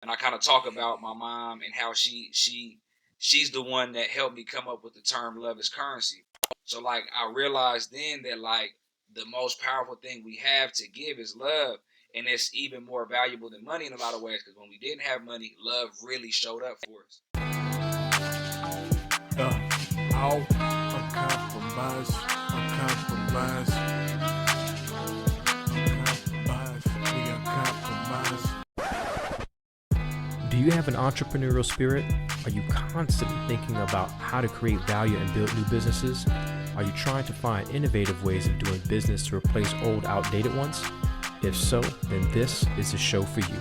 and I kind of talk about my mom and how she's the one that helped me come up with the term "love is currency." So like I realized then that like the most powerful thing we have to give is love, and it's even more valuable than money in a lot of ways. Because when we didn't have money, love really showed up for us. I'll uncompromise, uncompromise, uncompromise, we uncompromise. Do you have an entrepreneurial spirit? Are you constantly thinking about how to create value and build new businesses? Are you trying to find innovative ways of doing business to replace old, outdated ones? If so, then this is the show for you.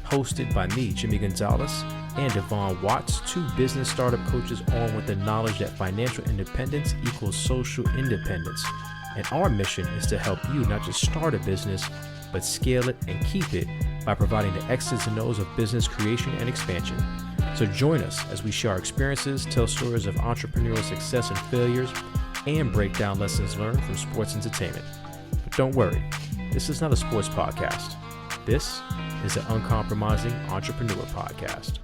Hosted by me, Jimmy Gonzalez, and Devon Watts, two business startup coaches armed with the knowledge that financial independence equals social independence. And our mission is to help you not just start a business, but scale it and keep it by providing the X's and O's of business creation and expansion. So join us as we share our experiences, tell stories of entrepreneurial success and failures, and break down lessons learned from sports entertainment. But don't worry, this is not a sports podcast. This is the Uncompromising Entrepreneur Podcast.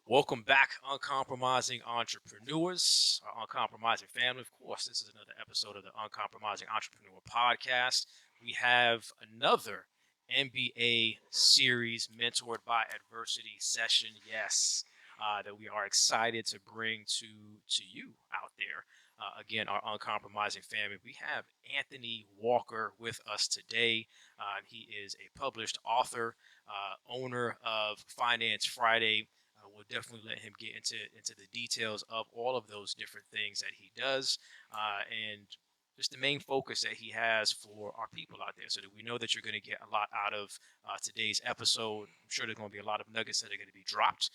Welcome back, Uncompromising Entrepreneurs, our Uncompromising family. Of course, this is another episode of the Uncompromising Entrepreneur Podcast. We have another MBA Series mentored by adversity session, yes, that we are excited to bring to you out there. Again, our Uncompromising family. We have Anthony Walker with us today. He is a published author, owner of Finance Friday. We'll definitely let him get into the details of all of those different things that he does, and just the main focus that he has for our people out there. So that we know that you're going to get a lot out of today's episode. I'm sure there's going to be a lot of nuggets that are going to be dropped.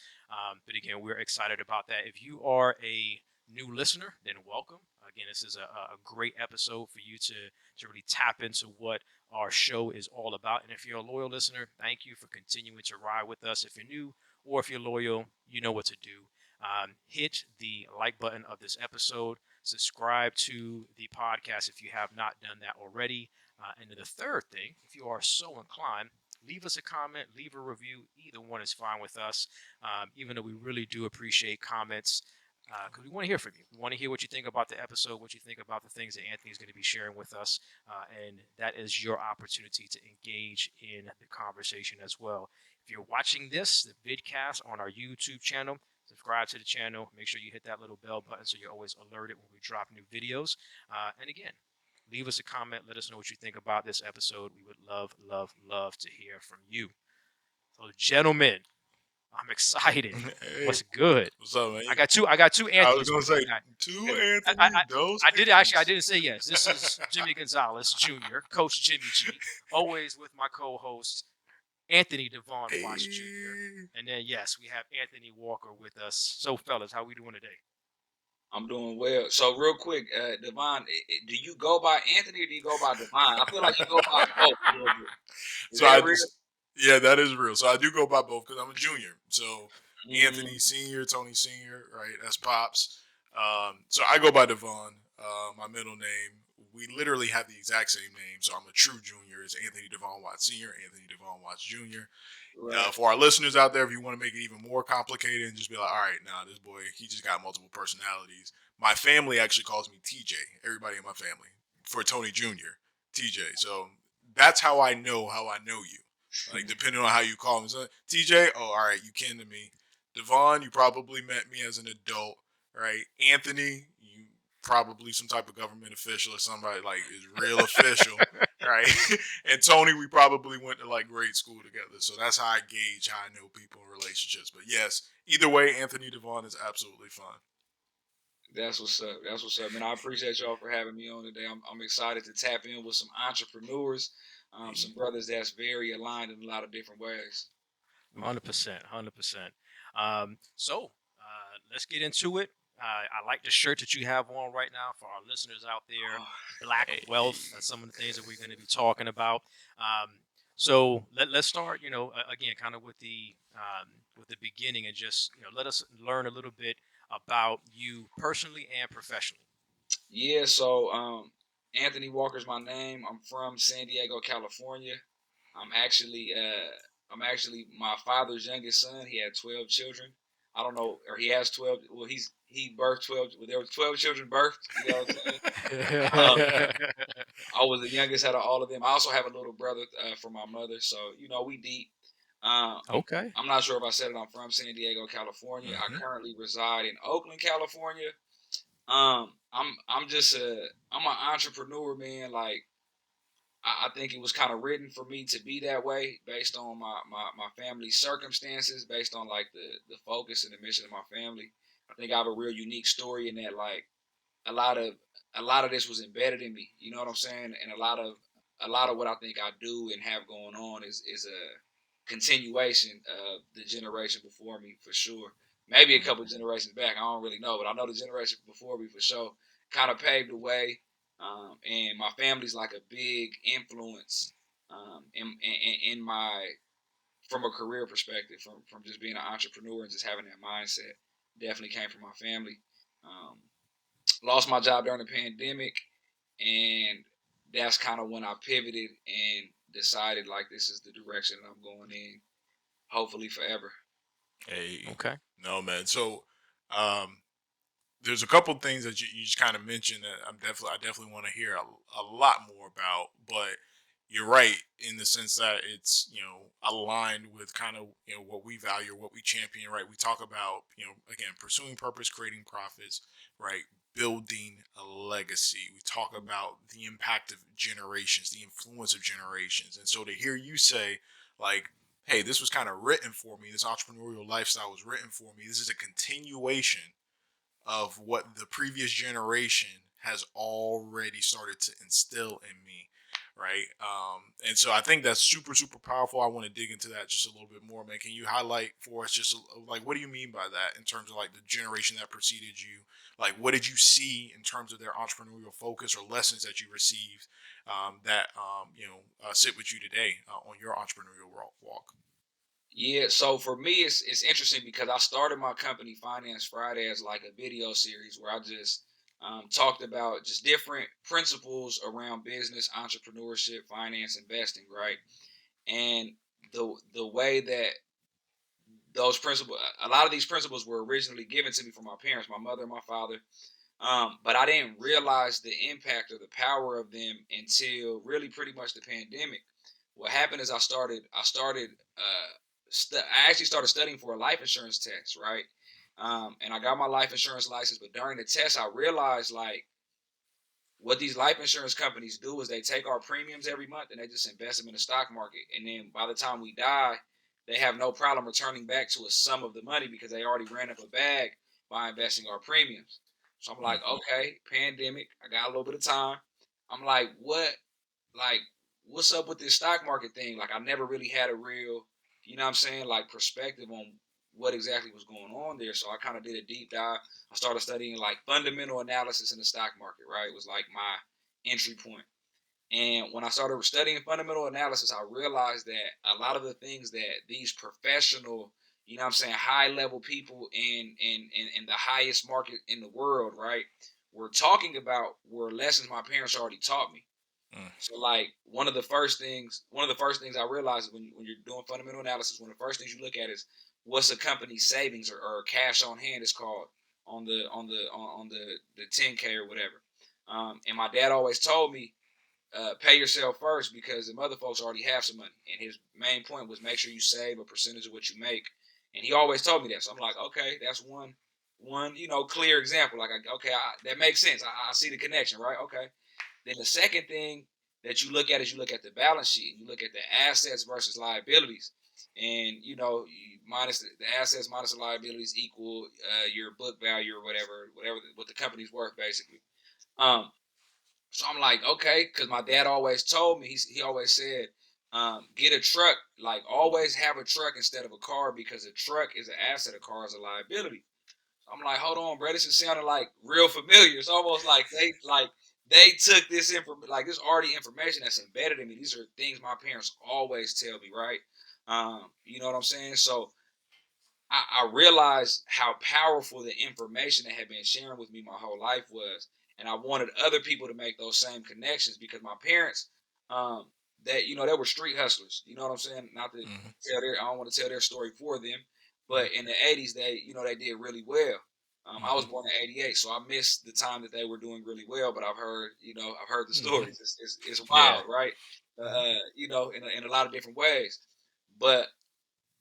But again, we're excited about that. If you are a new listener, then welcome. Again, this is a great episode for you to really tap into what our show is all about. And if you're a loyal listener, thank you for continuing to ride with us. If you're new, or if you're loyal, you know what to do. Hit the like button of this episode. Subscribe to the podcast if you have not done that already. And then the third thing, if you are so inclined, leave us a comment, leave a review. Either one is fine with us, even though we really do appreciate comments because we want to hear from you. We want to hear what you think about the episode, what you think about the things that Anthony is going to be sharing with us. And that is your opportunity to engage in the conversation as well. If you're watching this, the vidcast on our YouTube channel, subscribe to the channel. Make sure you hit that little bell button so you're always alerted when we drop new videos. And again, leave us a comment. Let us know what you think about this episode. We would love to hear from you. So, gentlemen, I'm excited. Hey, What's good? what's up, man? I got two Anthony's. I was gonna say two Anthony. I didn't say yes. This is Jimmy Gonzalez Jr., Coach Jimmy G. Always with my co-host Anthony Devon Watts Jr. And then yes, we have Anthony Walker with us. So fellas, how we doing today? I'm doing well. So real quick, Devon, do you go by Anthony or do you go by Devon? I feel like you go by both a little bit. Is that real? Yeah, that is real. So I do go by both because I'm a junior. So Anthony Senior, Tony Senior, right? That's Pops. So I go by Devon, my middle name. We literally have the exact same name. So I'm a true junior. It's Anthony Devon Watts Senior, Anthony Devon Watts Jr. Right. For our listeners out there, if you want to make it even more complicated and just be like, all right, now this boy, he just got multiple personalities. My family actually calls me TJ. Everybody in my family. For Tony Jr., TJ. So that's how I know you. Like, depending on how you call me. So, TJ, oh, all right, you kin to me. Devon, you probably met me as an adult, right? Anthony, you probably some type of government official or somebody, like, is real official, right? And Tony, we probably went to, like, grade school together. So that's how I gauge how I know people in relationships. But, yes, either way, Anthony Devon is absolutely fine. That's what's up. That's what's up. And I appreciate y'all for having me on today. I'm excited to tap in with some entrepreneurs, some brothers that's very aligned in a lot of different ways. 100%. So let's get into it. I like the shirt that you have on right now for our listeners out there. Black wealth. That's some of the things that we're going to be talking about. So let's start. Again, kind of with the beginning, and just let us learn a little bit about you personally and professionally. Yeah. So Anthony Walker's my name. I'm from San Diego, California. I'm actually I'm actually my father's youngest son. He had 12 children. I don't know, or he has 12. Well, he birthed 12. Well, there were 12 children birthed. You know what I'm saying? I was the youngest out of all of them. I also have a little brother from my mother, so we deep. Okay. I'm not sure if I said it. I'm from San Diego, California. I Mm-hmm. currently reside in Oakland, California. I'm an entrepreneur, man. Like I think it was kind of written for me to be that way based on my family's circumstances, based on like the focus and the mission of my family. I think I have a real unique story in that like a lot of a lot of this was embedded in me. You know what I'm saying? And a lot of what I think I do and have going on is a continuation of the generation before me for sure. Maybe a couple generations back, I don't really know, but I know the generation before me for sure kind of paved the way. And my family's like a big influence in my from a career perspective, from just being an entrepreneur and just having that mindset. Definitely came from my family. Um, Lost my job during the pandemic, and that's kind of when I pivoted and decided like this is the direction that I'm going in, hopefully forever. Hey, Okay. no man. So, um, there's a couple things that you just kind of mentioned that I definitely want to hear a lot more about. But you're right in the sense that it's aligned with kind of what we value, what we champion. Right, we talk about again pursuing purpose, creating profits. Right, building a legacy. We talk about the impact of generations, the influence of generations, and so to hear you say like, hey, this was kind of written for me. This entrepreneurial lifestyle was written for me. This is a continuation of what the previous generation has already started to instill in me, right? And so I think that's super super powerful. I want to dig into that just a little bit more, man. Can you highlight for us just like what do you mean by that in terms of like the generation that preceded you? Like what did you see in terms of their entrepreneurial focus or lessons that you received that sit with you today on your entrepreneurial walk? Yeah, so for me, it's interesting because I started my company Finance Friday as like a video series where I just talked about just different principles around business, entrepreneurship, finance, investing, right? And the way that those principles, a lot of these principles were originally given to me from my parents, my mother and my father. But I didn't realize the impact or the power of them until really pretty much the pandemic. What happened is I actually started studying for a life insurance test, right? And I got my life insurance license, but during the test, I realized like what these life insurance companies do is they take our premiums every month and they just invest them in the stock market. And then by the time we die, they have no problem returning back to a sum of the money because they already ran up a bag by investing our premiums. So I'm like, okay, pandemic, I got a little bit of time. I'm like, what's up with this stock market thing? Like, I never really had a real, you know what I'm saying, like perspective on what exactly was going on there. So I kind of did a deep dive. I started studying like fundamental analysis in the stock market, right? It was like my entry point. And when I started studying fundamental analysis, I realized that a lot of the things that these professional, you know what I'm saying, high level people in the highest market in the world, right, were talking about were lessons my parents already taught me. Mm, So like one of the first things I realized is when you're doing fundamental analysis, one of the first things you look at is what's a company's savings or cash on hand is called on the 10K or whatever. And my dad always told me pay yourself first because the other folks already have some money. And his main point was make sure you save a percentage of what you make. And he always told me that. So I'm like, okay, that's one clear example. Like, okay, that makes sense. I see the connection, right? Okay. Then the second thing that you look at is you look at the balance sheet and you look at the assets versus liabilities. And minus the assets minus the liabilities equal your book value or whatever what the company's worth basically. Um, so I'm like, okay, because my dad always told me, he always said, get a truck, like always have a truck instead of a car because a truck is an asset, a car is a liability. I'm like, hold on, bro. This is sounding like real familiar. It's almost like they took this like this already information that's embedded in me. These are things my parents always tell me, right? You know what I'm saying? So I realized how powerful the information that had been sharing with me my whole life was, and I wanted other people to make those same connections because my parents, um, they, they were street hustlers. You know what I'm saying? Not to Mm-hmm. I don't want to tell their story for them, but Mm-hmm. in the '80s, they did really well. I was Mm-hmm. born in '88, so I missed the time that they were doing really well. But I've heard the Mm-hmm. stories. It's Yeah. wild, right? In a lot of different ways. But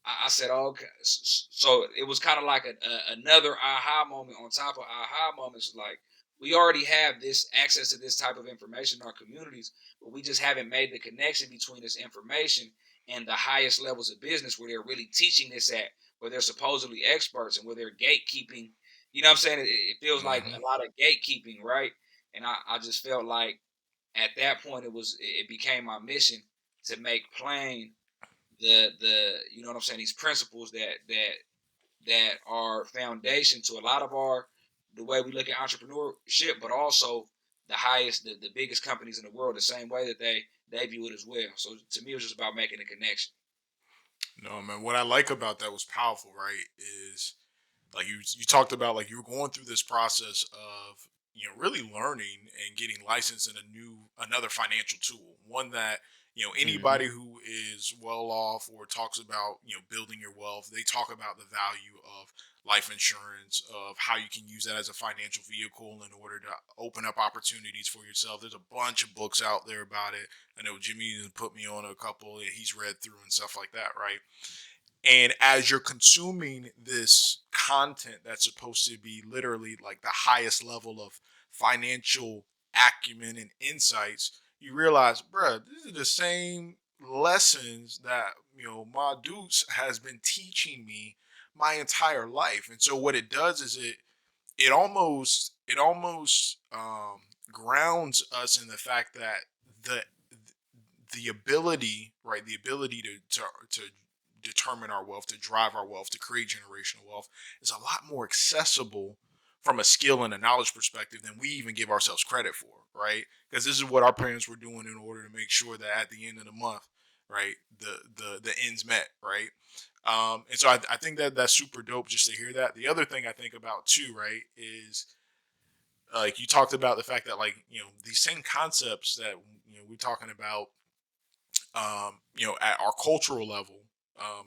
I said, oh, okay. So it was kind of like another aha moment on top of aha moments. Like, we already have this access to this type of information in our communities, but we just haven't made the connection between this information and the highest levels of business where they're really teaching this at, where they're supposedly experts and where they're gatekeeping. You know what I'm saying? It feels like Mm-hmm. a lot of gatekeeping, right? And I just felt like at that point it became my mission to make plain the you know what I'm saying, these principles that are foundation to a lot of the way we look at entrepreneurship, but also the biggest companies in the world the same way that they view it as well. So to me, it was just about making a connection. No, man. What I like about that was powerful, right? Is like you talked about like you were going through this process of really learning and getting licensed in another financial tool, one that Hmm. anybody who is well off or talks about building your wealth, they talk about the value of life insurance, of how you can use that as a financial vehicle in order to open up opportunities for yourself. There's a bunch of books out there about it. I know Jimmy has put me on a couple that he's read through and stuff like that, right? And as you're consuming this content that's supposed to be literally like the highest level of financial acumen and insights, you realize, bruh, these are the same lessons that my Deuce has been teaching me my entire life. And so what it does is it almost grounds us in the fact that the the ability, right, the ability to determine our wealth, to drive our wealth, to create generational wealth is a lot more accessible from a skill and a knowledge perspective than we even give ourselves credit for, right? Because this is what our parents were doing in order to make sure that at the end of the month, right, the ends met, right? And so I think that that's super dope just to hear that. The other thing I think about too, right, is like you talked about the fact that like these same concepts that we're talking about at our cultural level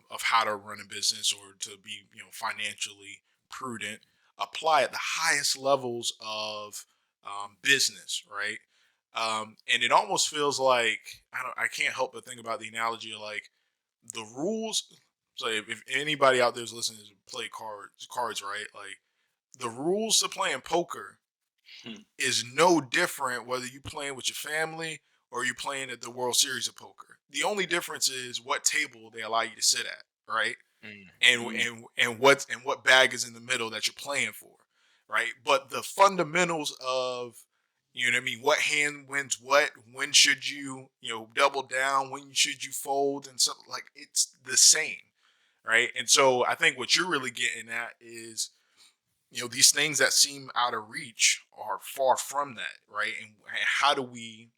of how to run a business or to be, financially prudent, apply at the highest levels of business, right? And it almost feels like I can't help but think about the analogy of like the rules. So if anybody out there is listening to play cards, right? Like the rules to playing poker Hmm. is no different whether you playing with your family or you playing at the World Series of Poker. The only difference is what table they allow you to sit at, right? And Mm. what bag is in the middle that you're playing for, right? But the fundamentals of what I mean, what hand wins what, when should you double down, when should you fold, and stuff like it's the same, right? And so I think what you're really getting at is these things that seem out of reach are far from that, right? And how do we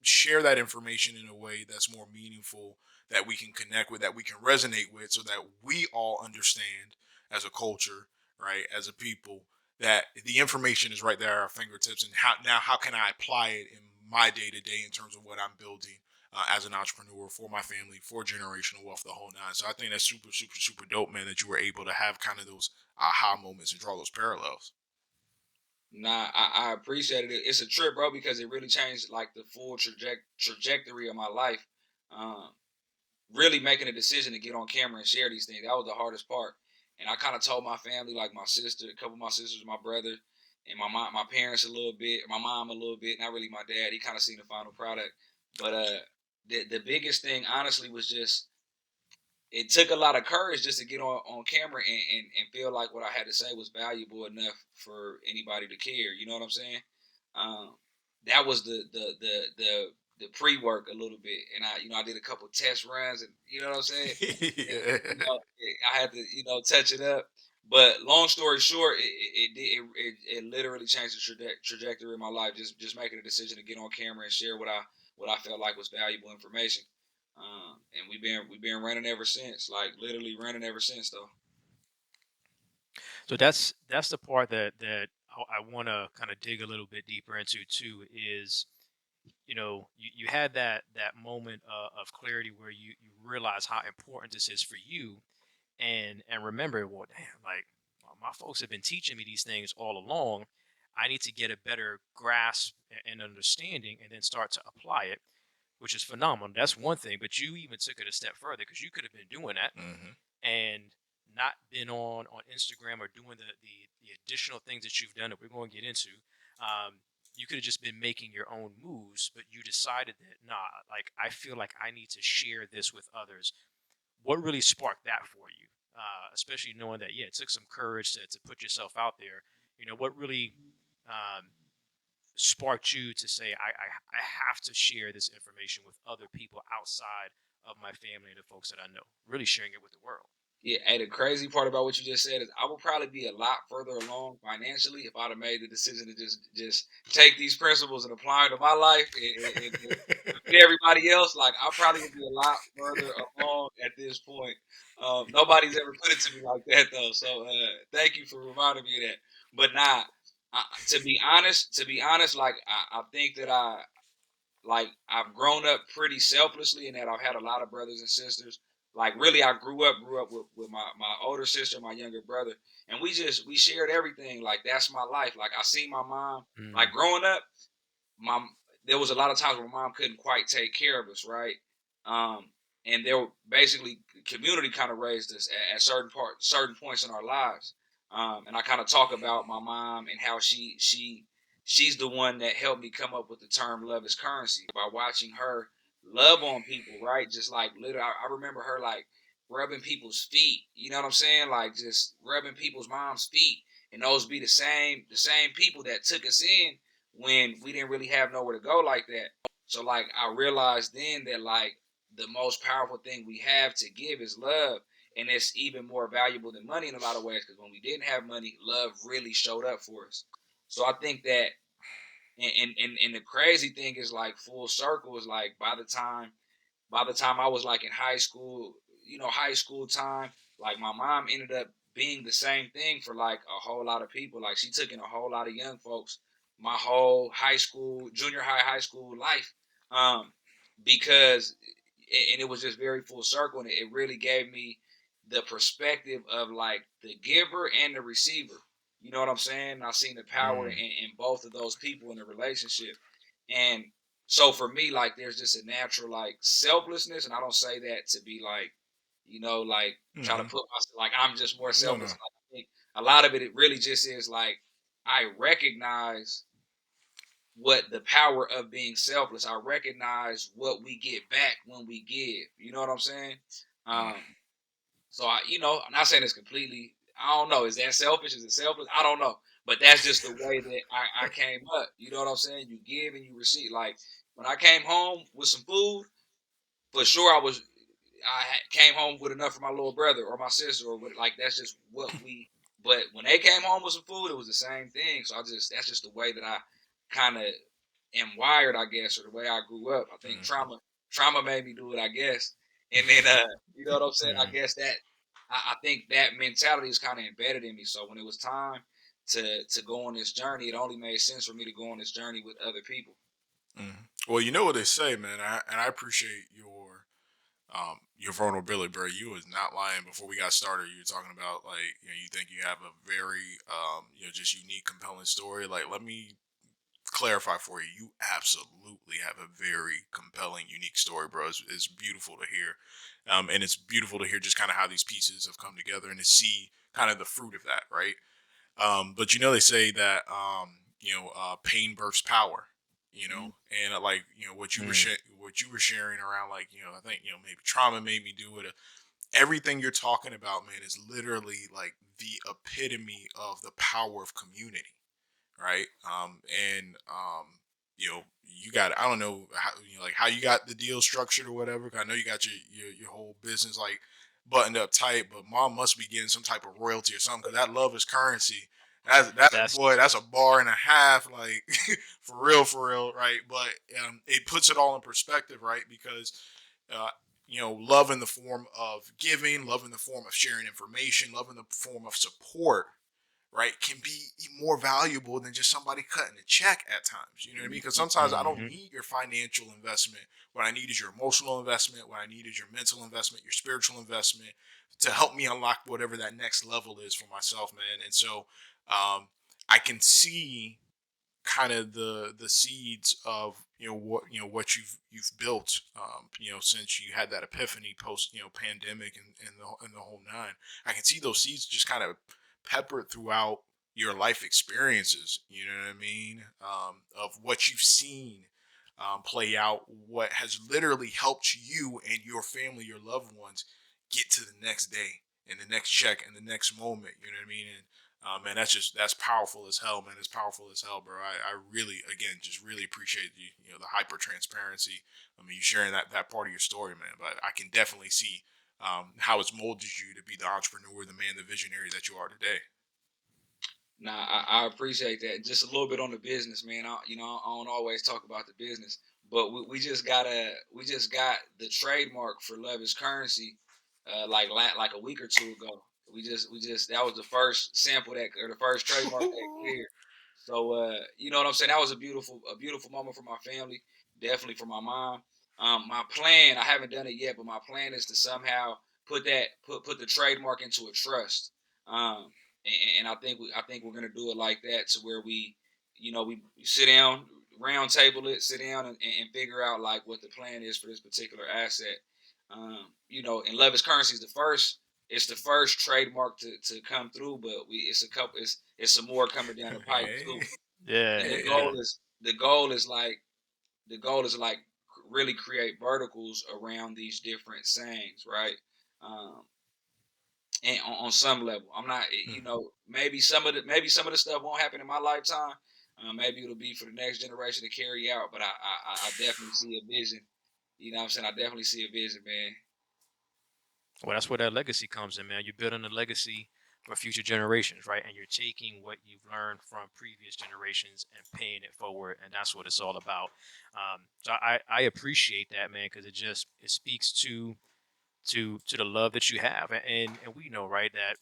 share that information in a way that's more meaningful, that we can connect with, that we can resonate with, so that we all understand as a culture, right, as a people, that the information is right there at our fingertips, and how can I apply it in my day to day in terms of what I'm building as an entrepreneur for my family, for generational wealth, the whole nine. So I think that's super, super, super dope, man, that you were able to have kind of those aha moments and draw those parallels. Nah, I appreciated it. It's a trip, bro, because it really changed like the full trajectory of my life. Um, really making a decision to get on camera and share these things. That was the hardest part. And I kind of told my family, like my sister, a couple of my sisters, my brother, and my mom, my parents a little bit, my mom a little bit. Not really my dad. He kind of seen the final product. But the biggest thing, honestly, was just it took a lot of courage just to get on camera and feel like what I had to say was valuable enough for anybody to care. You know what I'm saying? Um, that was the pre work a little bit, and I did a couple test runs, and you know what I'm saying. And, Yeah. I had to touch it up. But long story short, it literally changed the trajectory of my life. Just making a decision to get on camera and share what I felt like was valuable information. And we've been running ever since, like literally running ever since, though. So that's the part that I want to kind of dig a little bit deeper into too. Is you had that moment of clarity where you realize how important this is for you, and remember, well, damn, like my folks have been teaching me these things all along. I need to get a better grasp and understanding, and then start to apply it, which is phenomenal. That's one thing, but you even took it a step further because you could have been doing that Mm-hmm. and not been on Instagram or doing the additional things that you've done that we're going to get into. You could have just been making your own moves, but you decided that, nah, like I feel like I need to share this with others. What really sparked that for you? Especially knowing that, yeah, it took some courage to put yourself out there. What really um, sparked you to say, I have to share this information with other people outside of my family and the folks that I know, really sharing it with the world. Yeah, hey, the crazy part about what you just said is I would probably be a lot further along financially if I'd have made the decision to just take these principles and apply them to my life and to everybody else. Like I probably would be a lot further along at this point. Nobody's ever put it to me like that though. So thank you for reminding me of that. But nah, to be honest, like I think that I've grown up pretty selflessly in that I've had a lot of brothers and sisters. Like really I grew up with my older sister, my younger brother, and we shared everything. Like that's my life. Like I see my mom, like Mm. growing up, my there was a lot of times where mom couldn't quite take care of us, right? Um, and there were basically community kind of raised us at certain points in our lives. And I kind of talk about my mom and how she's the one that helped me come up with the term "love is currency" by watching her love on people, right? Just like literally, I remember her like rubbing people's feet. You know what I'm saying? Like just rubbing people's mom's feet, and those be the same people that took us in when we didn't really have nowhere to go like that. So like I realized then that like the most powerful thing we have to give is love. And it's even more valuable than money in a lot of ways because when we didn't have money, love really showed up for us. So I think that and the crazy thing is like full circle is like by the time I was like in high school, high school time, like my mom ended up being the same thing for like a whole lot of people. Like she took in a whole lot of young folks my whole high school, junior high, high school life. Um, because and it was just very full circle and it really gave me the perspective of like the giver and the receiver. You know what I'm saying? I seen the power Mm. in both of those people in a relationship. And so for me, like there's just a natural like selflessness, and I don't say that to be like, like try to Mm-hmm. put myself like I'm just more No, no. selfless. Like, I think a lot of it really just is like I recognize what the power of being selfless. I recognize what we get back when we give. You know what I'm saying? Mm. Um, so I'm not saying it's completely. I don't know. Is that selfish? Is it selfless? I don't know. But that's just the way that I came up. You know what I'm saying? You give and you receive. Like when I came home with some food, for sure came home with enough for my little brother or my sister or like that's just what we. But when they came home with some food, it was the same thing. So that's just the way that I kind of am wired, I guess, or the way I grew up. I think Mm. trauma made me do it, I guess. And then you know what I'm saying? I Mm. guess that I think that mentality is kind of embedded in me. So when it was time to go on this journey, it only made sense for me to go on this journey with other people. Mm. Well, you know what they say, man, and I appreciate your vulnerability, bro. You was not lying before we got started. You were talking about like you think you have a very just unique, compelling story. Like, let me clarify for you. You absolutely have a very compelling, unique story, bro. It's beautiful to hear, and it's beautiful to hear just kind of how these pieces have come together and to see kind of the fruit of that, right? But they say that pain births power. Mhm. And like what Mm. what you were sharing around, like I think maybe trauma made me do it. Everything you're talking about, man, is literally like the epitome of the power of community, right? You got, I don't know how like how you got the deal structured or whatever. 'Cause I know you got your whole business like buttoned up tight, but mom must be getting some type of royalty or something because that love is currency. Boy, That's that's a bar and a half, like for real, right? But it puts it all in perspective, right? Because uh, love in the form of giving, love in the form of sharing information, love in the form of support, right, can be more valuable than just somebody cutting a check at times. You know what I mean? Because sometimes I don't Mm-hmm. need your financial investment. What I need is your emotional investment. What I need is your mental investment, your spiritual investment to help me unlock whatever that next level is for myself, man. And so I can see kind of the seeds of what you've built since you had that epiphany post pandemic and the whole nine. I can see those seeds just kind of peppered throughout your life experiences, you know what I mean, of what you've seen play out, what has literally helped you and your family, your loved ones, get to the next day and the next check and the next moment, you know what I mean. And man, that's powerful as hell, man. It's powerful as hell, bro. I really, again, just really appreciate the hyper transparency. I mean, you sharing that part of your story, man. But I can definitely see how it's molded you to be the entrepreneur, the man, the visionary that you are today. Nah, I appreciate that. Just a little bit on the business, man. I don't always talk about the business, but we just got the trademark for Love is Currency, like a week or two ago. We just that was the first sample or the first trademark that cleared. So you know what I'm saying? That was a beautiful moment for my family, definitely for my mom. My plan, I haven't done it yet, but my plan is to somehow put the trademark into a trust. Um, and I think we're gonna do it like that to where we sit down, round table it, sit down and figure out like what the plan is for this particular asset. And Love is Currency is the first. It's the first trademark to come through, but it's a couple. It's some more coming down the pipe Hey. too. Yeah, And the yeah. goal is like really create verticals around these different sayings, right? Um, and on some level. I'm not, maybe some of the stuff won't happen in my lifetime. Maybe it'll be for the next generation to carry out. But I definitely see a vision. You know what I'm saying? I definitely see a vision, man. Well, that's where that legacy comes in, man. You're building a legacy for future generations, right? And you're taking what you've learned from previous generations and paying it forward, and that's what it's all about. So I appreciate that, man, because it speaks to the love that you have, and we know, right, that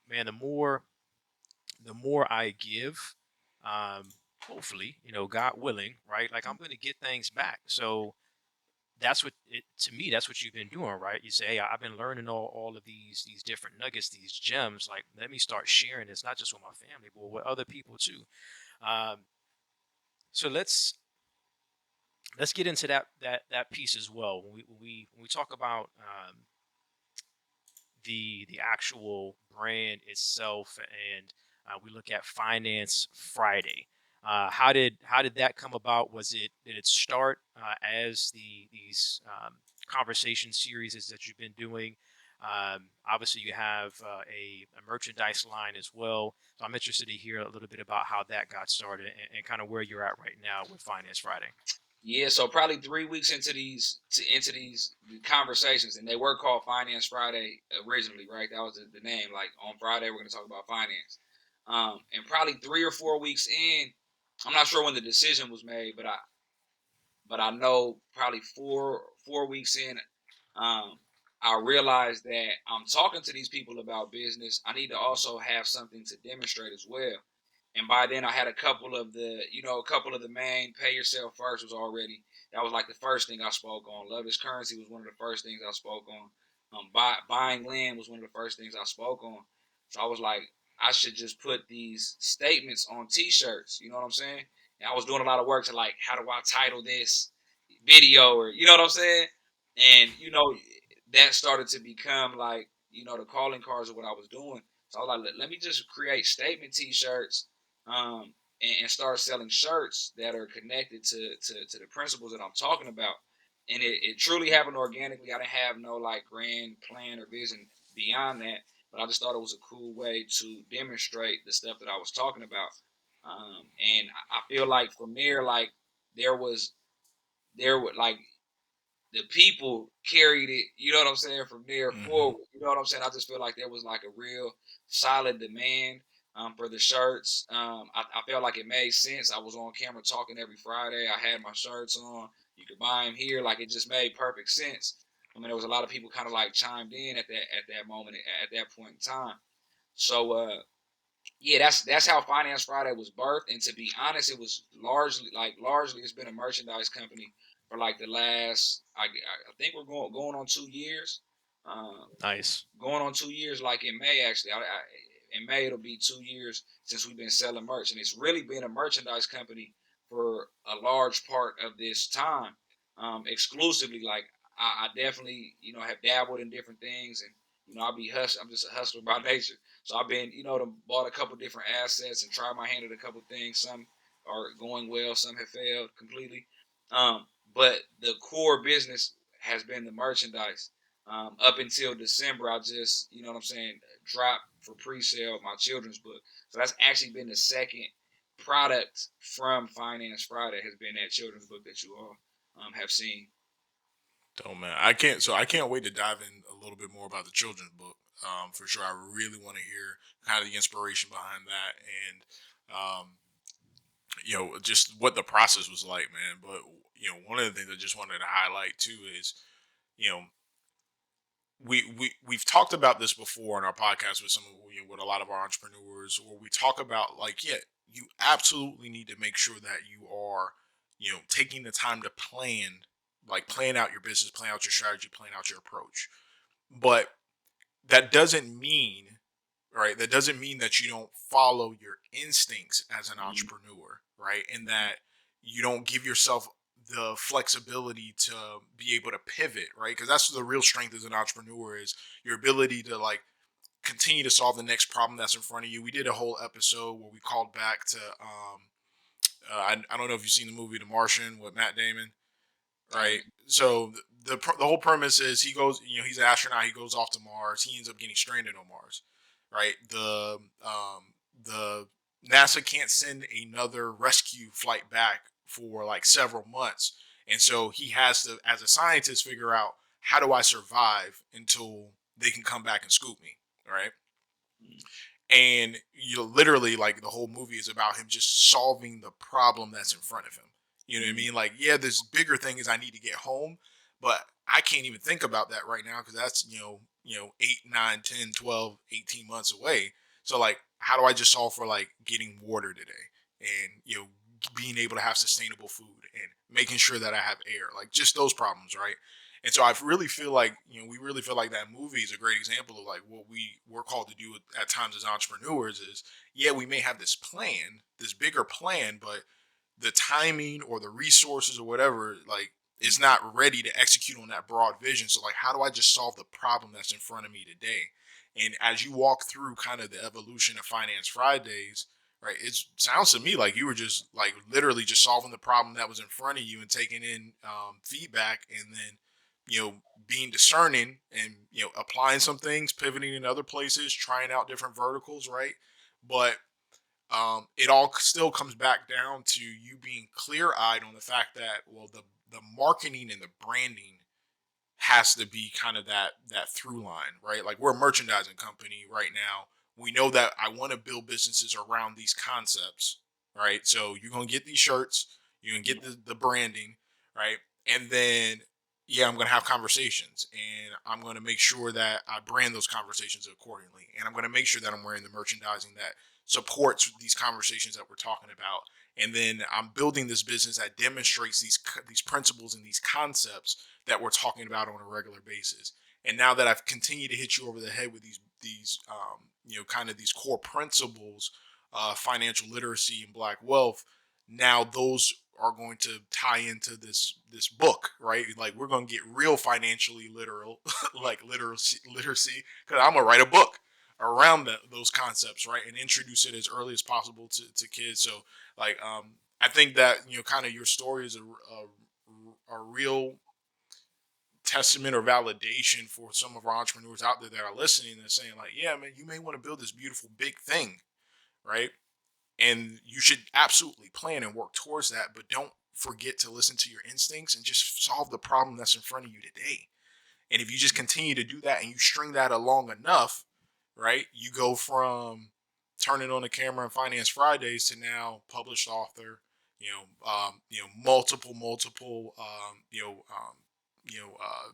man, the more I give, um, hopefully, God willing, right, like I'm gonna get things back. So that's what it to me. That's what you've been doing, right? You say, hey, I've been learning all of these different nuggets, these gems. Like, let me start sharing this, not just with my family, but with other people too. Um, so let's get into that piece as well. When we talk about the actual brand itself, and we look at Finance Friday. How did that come about? Did it start as these conversation series that you've been doing? Obviously, you have a merchandise line as well. So I'm interested to hear a little bit about how that got started and kind of where you're at right now with Finance Friday. Yeah, so probably 3 weeks into these conversations, and they were called Finance Friday originally, right? That was the name. Like on Friday, we're going to talk about finance. And probably 3 or 4 weeks in, I'm not sure when the decision was made, but I know probably 4 weeks in, um, I realized that I'm talking to these people about business. I need to also have something to demonstrate as well. And by then, I had a couple of the main pay yourself first was already. That was like the first thing I spoke on. Love is Currency was one of the first things I spoke on. Buying land was one of the first things I spoke on. So I was like, I should just put these statements on T-shirts. You know what I'm saying? And I was doing a lot of work to like, how do I title this video, or you know what I'm saying? And that started to become like the calling cards of what I was doing. So I was like, let me just create statement T-shirts, and start selling shirts that are connected to the principles that I'm talking about. And it truly happened organically. I didn't have no like grand plan or vision beyond that, but I just thought it was a cool way to demonstrate the stuff that I was talking about. And I feel like from there, like there was there would like the people carried it, you know what I'm saying, from there Mm-hmm. forward. You know what I'm saying? I just feel like there was like a real solid demand for the shirts. I felt like it made sense. I was on camera talking every Friday. I had my shirts on. You could buy them here. Like it just made perfect sense. I mean, there was a lot of people kind of like chimed in at that moment at that point in time. So yeah, that's how Finance Friday was birthed. And to be honest, it was largely it's been a merchandise company for like the last I think we're going on 2 years. Um, Nice. going on 2 years, like in May actually. In May it'll be 2 years since we've been selling merch, and it's really been a merchandise company for a large part of this time, exclusively. Like I definitely have dabbled in different things, and I'm just a hustler by nature. So I've been bought a couple different assets and tried my hand at a couple things. Some are going well, some have failed completely. But the core business has been the merchandise. Up until December, I just, what I'm saying, dropped for pre-sale my children's book. So that's actually been the second product from Finance Friday has been that children's book that you all have seen. Oh man, I can't wait to dive in a little bit more about the children's book. For sure, I really want to hear kind of the inspiration behind that, and just what the process was like, man. But one of the things I just wanted to highlight too is, you know, we've talked about this before in our podcast with with a lot of our entrepreneurs, where we talk about like, yeah, you absolutely need to make sure that you are, taking the time to plan out your business, plan out your strategy, plan out your approach. But that doesn't mean, right? That doesn't mean that you don't follow your instincts as an Mhm. entrepreneur, right? And that you don't give yourself the flexibility to be able to pivot, right? Because that's the real strength as an entrepreneur is your ability to like continue to solve the next problem that's in front of you. We did a whole episode where we called back to I don't know if you've seen the movie The Martian with Matt Damon, right? Okay. So the whole premise is he goes, he's an astronaut. He goes off to Mars. He ends up getting stranded on Mars, right? The NASA can't send another rescue flight back for like several months, and so he has to, as a scientist, figure out how do I survive until they can come back and scoop me, right? Mhm. And literally like the whole movie is about him just solving the problem that's in front of him. You know what I Mhm. mean? Like, yeah, this bigger thing is I need to get home, but I can't even think about that right now because that's 8, 9, 10, 12, 18 months away. So like, how do I just solve for like getting water today, and being able to have sustainable food and making sure that I have air, like just those problems, right? And so I really feel like, we really feel like that movie is a great example of like what we're called to do at times as entrepreneurs is, yeah, we may have this plan, this bigger plan, but the timing or the resources or whatever, like, is not ready to execute on that broad vision. So like, how do I just solve the problem that's in front of me today? And as you walk through kind of the evolution of Finance Fridays, right, it sounds to me like you were just like literally just solving the problem that was in front of you and taking in feedback, and then being discerning and applying some things, pivoting in other places, trying out different verticals, right? But it all still comes back down to you being clear-eyed on the fact that, well, the marketing and the branding has to be kind of that through line, right? Like, we're a merchandising company right now. We know that I want to build businesses around these concepts, right? So you're gonna get these shirts, you're gonna get the branding, right? And then, yeah, I'm gonna have conversations, and I'm gonna make sure that I brand those conversations accordingly, and I'm gonna make sure that I'm wearing the merchandising that supports these conversations that we're talking about. And then I'm building this business that demonstrates these principles and these concepts that we're talking about on a regular basis. And now that I've continued to hit you over the head with these kind of these core principles, financial literacy and black wealth, now those are going to tie into this book, right? Like, we're going to get real financially literal, like literacy, because I'm gonna write a book around those concepts, right, and introduce it as early as possible to kids. So like, I think that kind of your story is a real testament or validation for some of our entrepreneurs out there that are listening and saying like, yeah, man, you may want to build this beautiful big thing, right? And you should absolutely plan and work towards that, but don't forget to listen to your instincts and just solve the problem that's in front of you today. And if you just continue to do that and you string that along enough, right, you go from turning on the camera and Finance Fridays to now published author, multiple,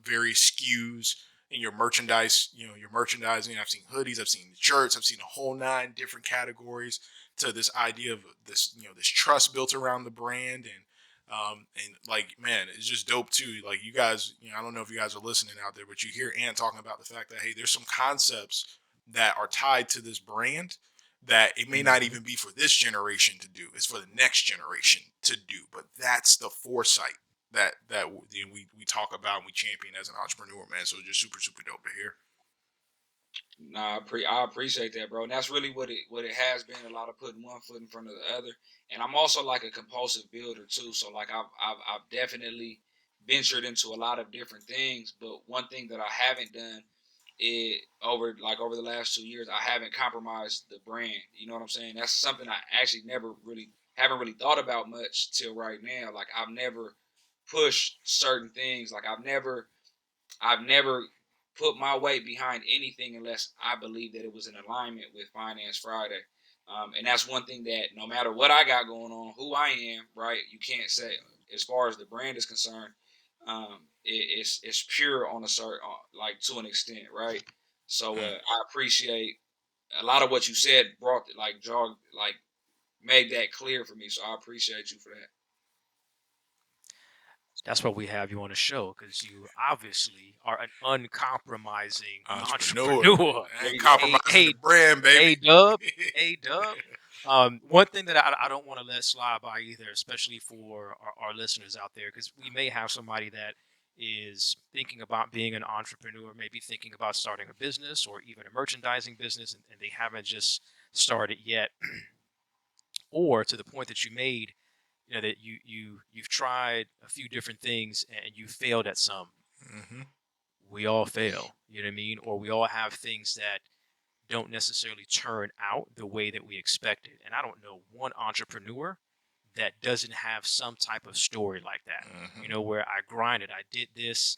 various SKUs, in your merchandise, your merchandising. I've seen hoodies, I've seen shirts, I've seen a whole 9 different categories to this idea of this, this trust built around the brand. And like, man, it's just dope too. Like you guys, I don't know if you guys are listening out there, but you hear Ant talking about the fact that, hey, there's some concepts that are tied to this brand that it may not even be for this generation to do. It's for the next generation to do. But that's the foresight that we talk about and we champion as an entrepreneur, man. So it's just super, super dope to hear. Nah, I appreciate that, bro. And that's really what it has been. A lot of putting one foot in front of the other. And I'm also like a compulsive builder too. So like I've definitely ventured into a lot of different things. But one thing that I haven't done it over the last 2 years, I haven't compromised the brand. You know what I'm saying? That's something I actually haven't really thought about much till right now. Like I've never pushed certain things. Like I've never put my weight behind anything unless I believe that it was in alignment with Finance Friday. And that's one thing that no matter what I got going on, who I am, right? You can't say as far as the brand is concerned, it's pure on a certain, like to an extent, right? So I appreciate a lot of what you said. Made that clear for me. So I appreciate you for that. That's why we have you on the show, because you obviously are an uncompromising Entrepreneur. entrepreneur. Ain't compromising Hey, the brand, baby. Hey, Dub. One thing that I don't want to let slide by either, especially for our listeners out there, because we may have somebody that is thinking about being an entrepreneur, maybe thinking about starting a business or even a merchandising business, and they haven't just started yet, or to the point that you made, that you've tried a few different things and you failed at some. Mm-hmm. We all fail, you know what I mean? Or we all have things that don't necessarily turn out the way that we expected. And I don't know one entrepreneur that doesn't have some type of story like that. Mm-hmm. Where I grinded, I did this,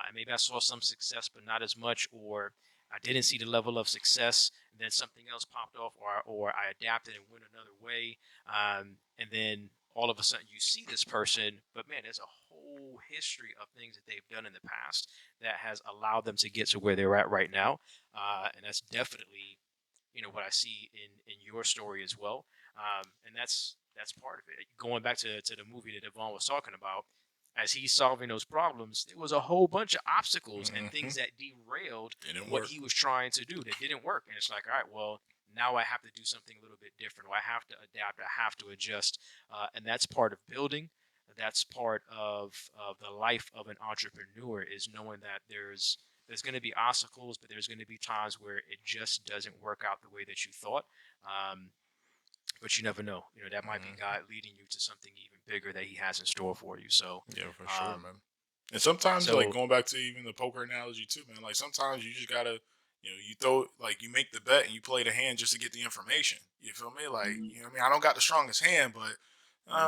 and maybe I saw some success, but not as much, or I didn't see the level of success, and then something else popped off, or I adapted and went another way, and then all of a sudden you see this person, but man, there's a whole history of things that they've done in the past that has allowed them to get to where they're at right now, and that's definitely what I see in your story as well, and that's part of it. Going back to the movie that Yvonne was talking about, as he's solving those problems, there was a whole bunch of obstacles and things that derailed what he was trying to do that didn't work. And it's like, all right, well, now I have to do something a little bit different, or I have to adapt, I have to adjust, and that's part of building. That's part of the life of an entrepreneur, is knowing that there's going to be obstacles, but there's going to be times where it just doesn't work out the way that you thought. But you never know. That might be God leading you to something even bigger that He has in store for you. So yeah, for sure, man. And sometimes, like going back to even the poker analogy too, man. Like sometimes you just gotta, you throw like you make the bet and you play the hand just to get the information. You feel me? Like what I mean, I don't got the strongest hand, but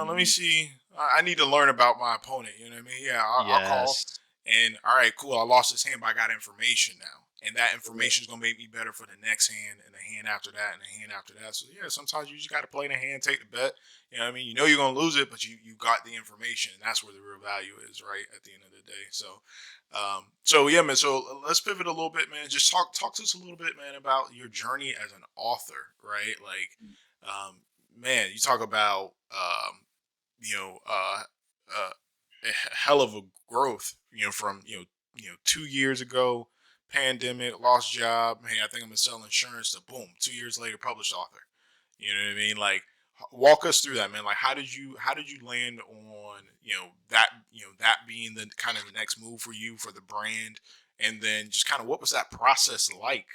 let me see. I need to learn about my opponent. You know what I mean? Yeah, I'll call. yes, And all right, cool. I lost this hand, but I got information now, and that information is gonna make me better for the next hand, and the hand after that, and the hand after that. So yeah, sometimes you just got to play the hand, take the bet. You know what I mean? You know you're gonna lose it, but you got the information, and that's where the real value is, right? At the end of the day. So yeah, man. So let's pivot a little bit, man. Just talk to us a little bit, man, about your journey as an author, right? Like, man, you talk about you know, a hell of a growth, from 2 years ago, pandemic, lost job. Hey, I think I'm gonna sell insurance. To boom, 2 years later, published author. You know what I mean? Like, walk us through that, man. Like, how did you land on that being the kind of the next move for you for the brand, and then just kind of what was that process like?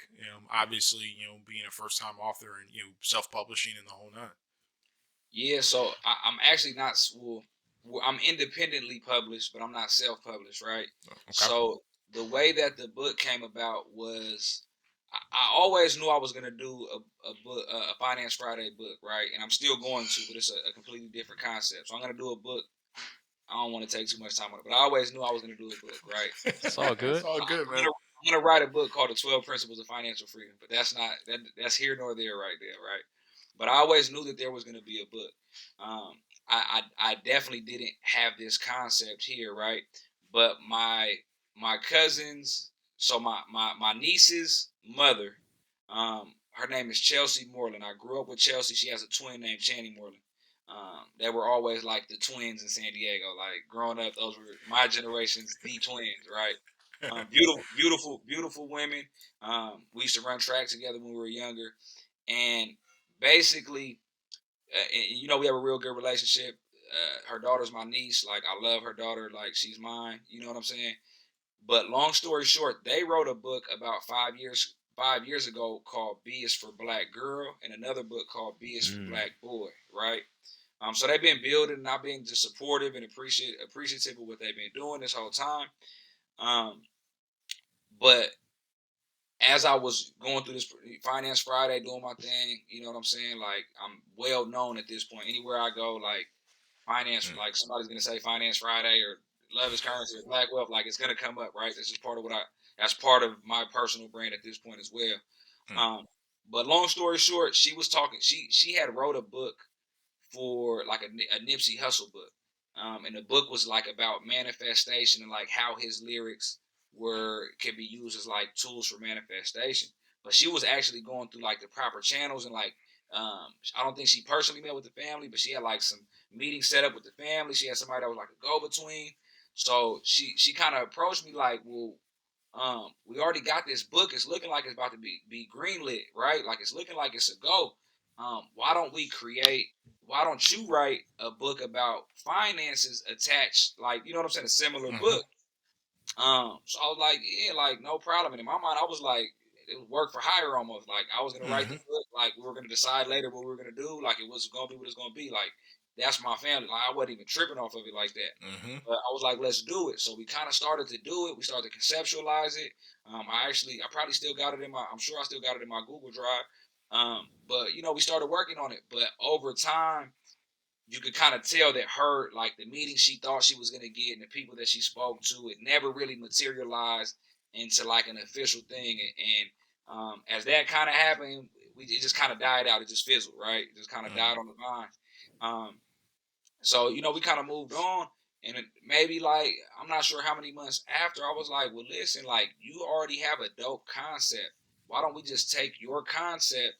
Obviously, being a first time author and self publishing and the whole nine. Yeah, so I'm actually not. I'm independently published, but I'm not self-published, right? Okay. So the way that the book came about was, I always knew I was gonna do a book, a Finance Friday book, right? And I'm still going to, but it's a completely different concept. So I'm gonna do a book. I don't want to take too much time on it, but I always knew I was gonna do a book, right? it's all It's good. all good, man. I'm gonna write a book called The 12 Principles of Financial Freedom, but that's here nor there, right there, right? But I always knew that there was gonna be a book. I definitely didn't have this concept here, right? But my cousins, so my niece's mother, her name is Chelsea Moreland. I grew up with Chelsea. She has a twin named Channing Moreland. They were always like the twins in San Diego. Like growing up, those were my generation's the twins, right? Beautiful women. We used to run track together when we were younger, and basically, we have a real good relationship. Her daughter's my niece. Like I love her daughter. Like she's mine. You know what I'm saying? But long story short, they wrote a book about 5 years ago called "B is for Black Girl" and another book called "B is for Mm. Black Boy." Right. So they've been building, and I've been just supportive and appreciative of what they've been doing this whole time. But as I was going through this Finance Friday, doing my thing, you know what I'm saying? Like I'm well known at this point. Anywhere I go, like finance, Mm. like somebody's gonna say Finance Friday or Love is Currency or Black Wealth, like it's gonna come up, right? This is part of that's part of my personal brand at this point as well. Mm. But long story short, she was talking. She had wrote a book for like a Nipsey Hussle book, and the book was like about manifestation and like how his lyrics could be used as like tools for manifestation. But she was actually going through like the proper channels and like I don't think she personally met with the family, but she had like some meetings set up with the family. She had somebody that was like a go between. So she kind of approached me like, well, we already got this book. It's looking like it's about to be greenlit, right? Like it's looking like it's a go. Why don't we create? Why don't you write a book about finances attached? Like you know what I'm saying, a similar Mm-hmm. book. So I was like, yeah, like no problem. And in my mind, I was like, it was work for hire almost. Like I was gonna write the Mm-hmm. book. Like we were gonna decide later what we were gonna do. Like it was gonna be what it's gonna be. Like that's my family. Like I wasn't even tripping off of it like that. Mm-hmm. But I was like, let's do it. So we kind of started to do it. We started to conceptualize it. I probably still got it in my, I'm sure I still got it in my Google Drive. But we started working on it. But over time, you could kind of tell that like the meeting she thought she was gonna get and the people that she spoke to, it never really materialized into like an official thing. And as that kind of happened, it just kind of died out. It just fizzled, right? It just kind of Mm-hmm. died on the vine. So we kind of moved on, and maybe like I'm not sure how many months after I was like, well, listen, like you already have a dope concept. Why don't we just take your concept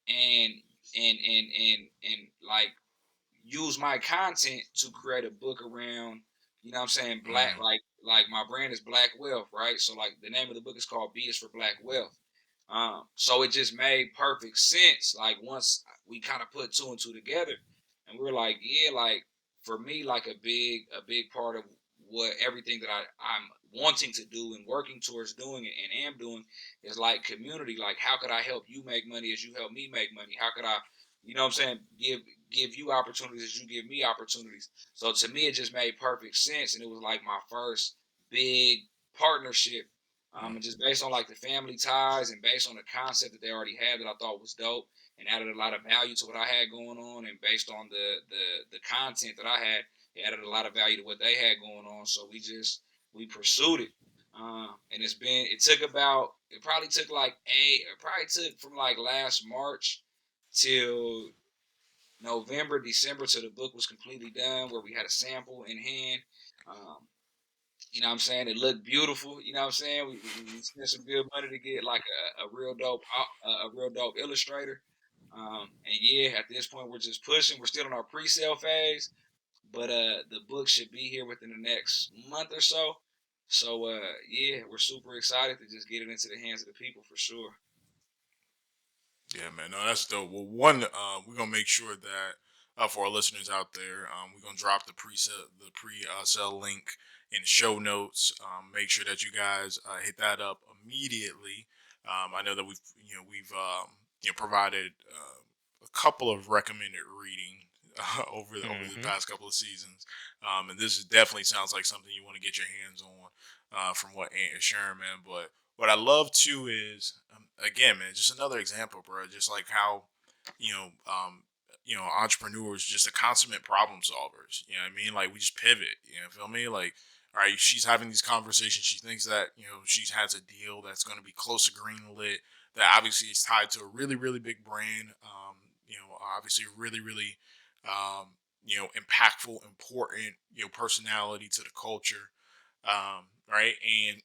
and and like use my content to create a book around, what I'm saying, black, Mm-hmm. like my brand is Black Wealth, right? So like the name of the book is called B is for Black Wealth. So it just made perfect sense. Like once we kind of put two and two together, and we were like, yeah, like for me, like a big part of what everything that I'm wanting to do and working towards doing it and am doing is like community. Like how could I help you make money as you help me make money? How could I, what I'm saying, give you opportunities as you give me opportunities. So to me, it just made perfect sense, and it was like my first big partnership. And just based on like the family ties and based on the concept that they already had that I thought was dope and added a lot of value to what I had going on, and based on the content that I had, it added a lot of value to what they had going on. So we pursued it. And it probably took from like last March till November, December till the book was completely done, where we had a sample in hand. Um, what I'm saying? It looked beautiful. You know what I'm saying? We spent some good money to get like a real dope illustrator. And yeah, at this point we're just pushing. We're still in our pre-sale phase, but the book should be here within the next month or so. So yeah, we're super excited to just get it into the hands of the people for sure. Yeah, man. No, that's dope. Well, one, we're gonna make sure that for our listeners out there, we're gonna drop the pre sale link in the show notes. Make sure that you guys hit that up immediately. I know that we've provided a couple of recommended reading over the Mm-hmm. past couple of seasons, and this definitely sounds like something you want to get your hands on from what Aunt is sharing, man. But what I love too is, again, man, just another example, bro. Just like how, you know, um, entrepreneurs just a consummate problem solvers. You know what I mean? Like we just pivot. You know, feel me? Like, all right, she's having these conversations. She thinks that she has a deal that's going to be close to greenlit. That obviously is tied to a really, really big brand. Obviously, really, really, impactful, important, personality to the culture. Right, and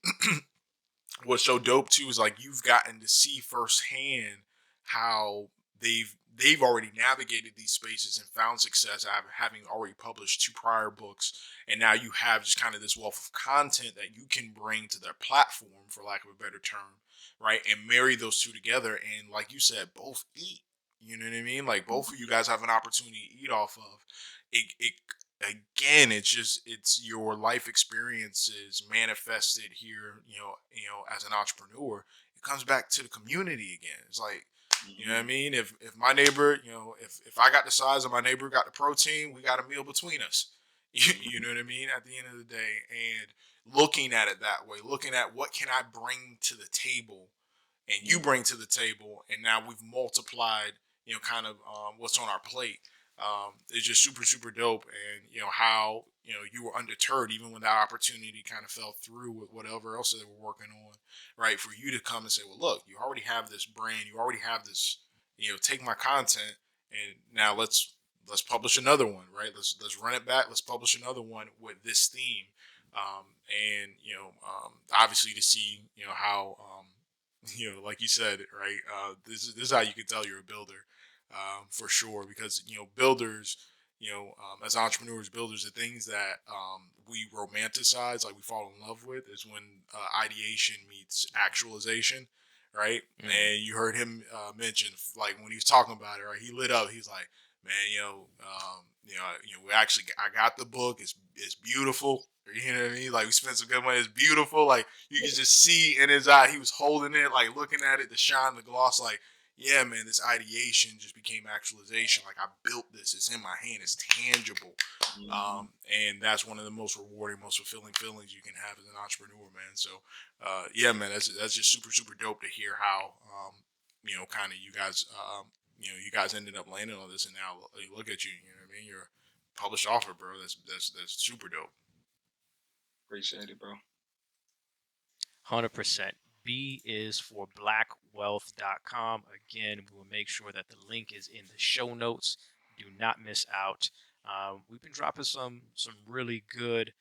what's so dope too is like you've gotten to see firsthand how they've already navigated these spaces and found success having already published 2 prior books, and now you have just kind of this wealth of content that you can bring to their platform, for lack of a better term, right? And marry those two together, and like you said, both eat. You know what I mean? Like both of you guys have an opportunity to eat off of it. Again, it's your life experiences manifested here, as an entrepreneur. It comes back to the community again. It's like, you know what I mean? If my neighbor, if I got the size of my neighbor, got the protein, we got a meal between us. You know what I mean? At the end of the day, and looking at it that way, looking at what can I bring to the table, and you bring to the table, and now we've multiplied, kind of what's on our plate. It's just super super dope, and how you were undeterred even when that opportunity kind of fell through with whatever else they were working on, right? For you to come and say, well, look, you already have this brand, you already have this, take my content, and now let's publish another one, right? Let's run it back, let's publish another one with this theme, and obviously to see how like you said, right? This is how you can tell you're a builder, for sure, because builders, as entrepreneurs, builders, the things that we romanticize, like we fall in love with, is when ideation meets actualization, right? And you heard him mention, like when he was talking about it, right? He lit up. He's like, man, we actually, I got the book. It's beautiful. You know what I mean? Like we spent some good money. It's beautiful. Like you can just see in his eye, he was holding it, like looking at it, the shine, the gloss. Like, yeah, man, this ideation just became actualization. Like I built this. It's in my hand. It's tangible. And that's one of the most rewarding, most fulfilling feelings you can have as an entrepreneur, man. So, yeah, man, that's just super super dope to hear how, kind of you guys, you guys ended up landing on this, and now look at you. You know what I mean? You're a published author, bro. That's super dope. Appreciate it, bro. 100%. B is for blackwealth.com. Again, we will make sure that the link is in the show notes. Do not miss out. We've been dropping some really good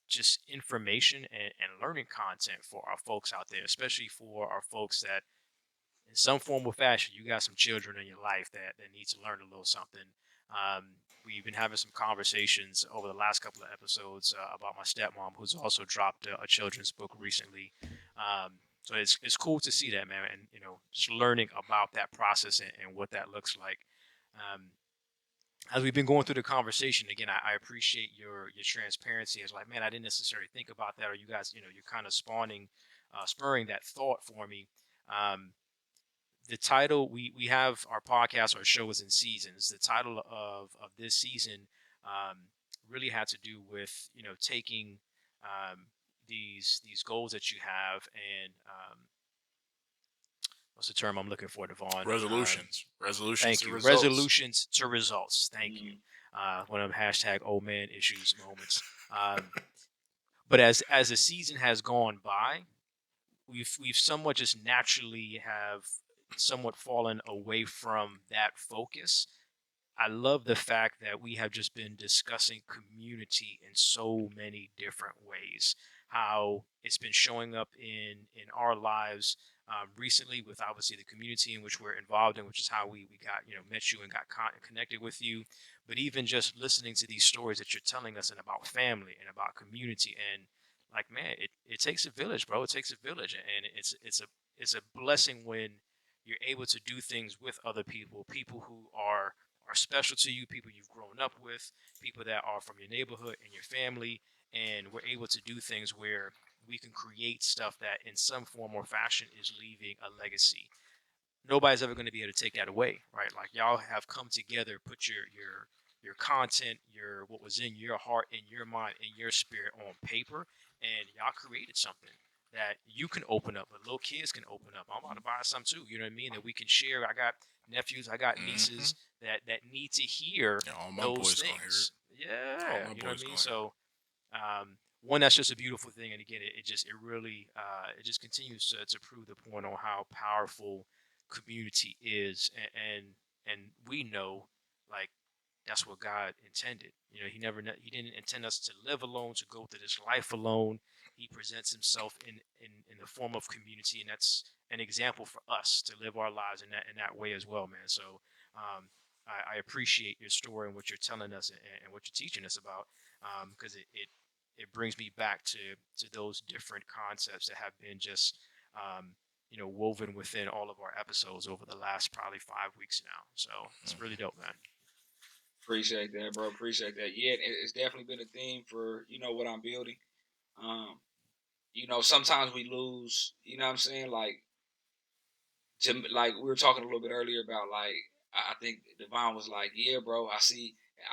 just information and learning content for our folks out there, especially for our folks that in some form or fashion, you got some children in your life that need to learn a little something. We've been having some conversations over the last couple of episodes about my stepmom, who's also dropped a children's book recently. So it's cool to see that, man, and just learning about that process and what that looks like. As we've been going through the conversation, again, I appreciate your transparency. It's like, man, I didn't necessarily think about that, or you guys, you're kind of spurring that thought for me. The title, we have our podcast, our show is in seasons. The title of this season really had to do with taking these goals that you have and what's the term I'm looking for, Devon? Resolutions Thank to you. results. Resolutions to results. Thank you. One of them hashtag old man issues moments. But as the season has gone by, we've somewhat just naturally have somewhat fallen away from that focus. I love the fact that we have just been discussing community in so many different ways. How it's been showing up in our lives recently, with obviously the community in which we're involved in, which is how we got met you and got connected with you. But even just listening to these stories that you're telling us and about family and about community, and like, man, it takes a village, bro. It takes a village, and it's a blessing when you're able to do things with other people who are special to you, people you've grown up with, people that are from your neighborhood and your family, and we're able to do things where we can create stuff that in some form or fashion is leaving a legacy. Nobody's ever going to be able to take that away, right? Like, y'all have come together, put your content, your what was in your heart, in your mind, in your spirit on paper, and y'all created something that you can open up, but little kids can open up. I'm about to buy some too, you know what I mean? That we can share. I got nephews, I got nieces that need to hear All my those boys gonna hear things. it. Yeah, All my you know what boys I mean? gonna hear it. So one, that's just a beautiful thing, and again, it really it just continues to prove the point on how powerful community is, and we know, like, that's what God intended. He didn't intend us to live alone, to go through this life alone. he presents himself in the form of community, and that's an example for us to live our lives in that way as well, man. So I appreciate your story and what you're telling us and what you're teaching us about, because it brings me back to those different concepts that have been just woven within all of our episodes over the last probably 5 weeks now. So it's really dope, man. Appreciate that, bro. Appreciate that. Yeah, it's definitely been a theme for what I'm building. Sometimes we lose. You know what I'm saying? Like we were talking a little bit earlier about like I think Devon was like, yeah, bro, I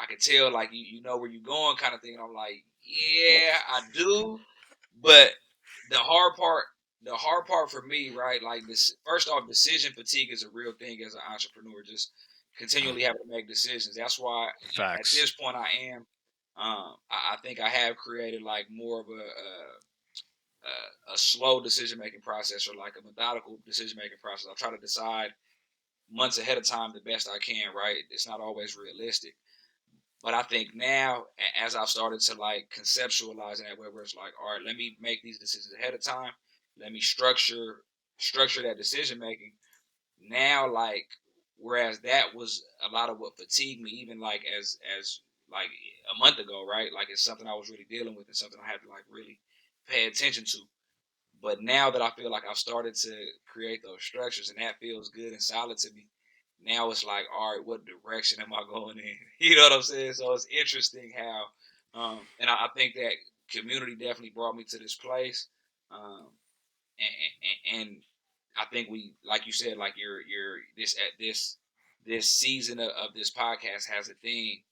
could tell like you know where you're going kind of thing. And I'm like, yeah, I do, but the hard part the hard part for me, right? Like this, first off, decision fatigue is a real thing as an entrepreneur. Just continually having to make decisions. That's why at Facts. this point I am. I think I have created like more of a slow decision making process or like a methodical decision making process. I try to decide months ahead of time the best I can. Right? It's not always realistic, but I think now as I've started to like conceptualize in that way, where it's like, all right, let me make these decisions ahead of time. Let me structure that decision making. Now, like, whereas that was a lot of what fatigued me, even like as like a month ago, right? Like it's something I was really dealing with and something I had to like really pay attention to. But now that I feel like I've started to create those structures and that feels good and solid to me, now it's like, all right, what direction am I going in? You know what I'm saying? So it's interesting how, and I think that community definitely brought me to this place. Um, and I think we, like you said, like you're this season of this podcast has a theme.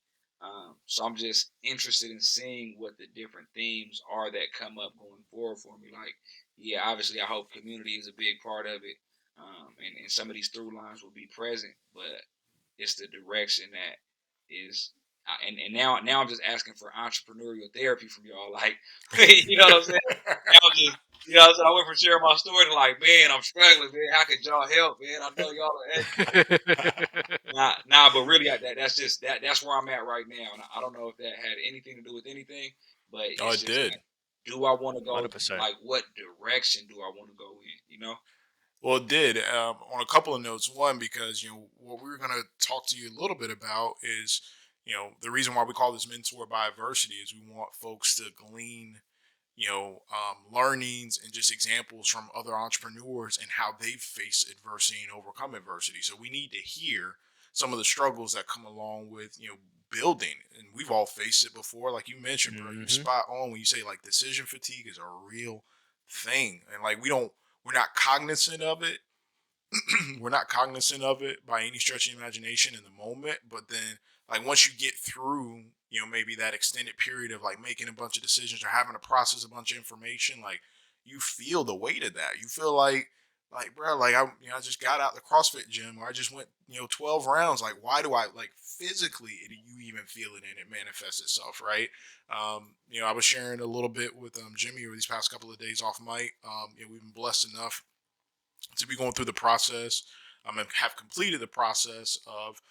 So I'm just interested in seeing what the different themes are that come up going forward for me. Like, yeah, obviously I hope community is a big part of it, and some of these through lines will be present, but it's the direction that is. And now I'm just asking for entrepreneurial therapy from y'all. Like, you know what I'm saying? Now I'm just I went from sharing my story to like, man, I'm struggling, man. How could y'all help, man? I know y'all are experts. But really, that's where I'm at right now, and I don't know if that had anything to do with anything, but Oh, it's it just did. like, do I want to go? 100%. Like, what direction do I want to go in? You know? Well, it did. On a couple of notes. One, because what we were going to talk to you a little bit about is the reason why we call this Mentor by Adversity is we want folks to glean learnings and just examples from other entrepreneurs and how they've faced adversity and overcome adversity. So we need to hear some of the struggles that come along with building, and we've all faced it before. Like you mentioned, bro, you're Mm-hmm. spot on when you say like decision fatigue is a real thing, and like we're not cognizant of it. We're not cognizant of it by any stretch of the imagination in the moment, but then like once you get through maybe that extended period of like making a bunch of decisions or having to process a bunch of information, like you feel the weight of that. You feel like bro, like I just got out the CrossFit gym, or I just went 12 rounds. Like why do I like physically you even feel it and it manifests itself, right? I was sharing a little bit with Jimmy over these past couple of days off mic. We've been blessed enough to be going through the process, and have completed the process of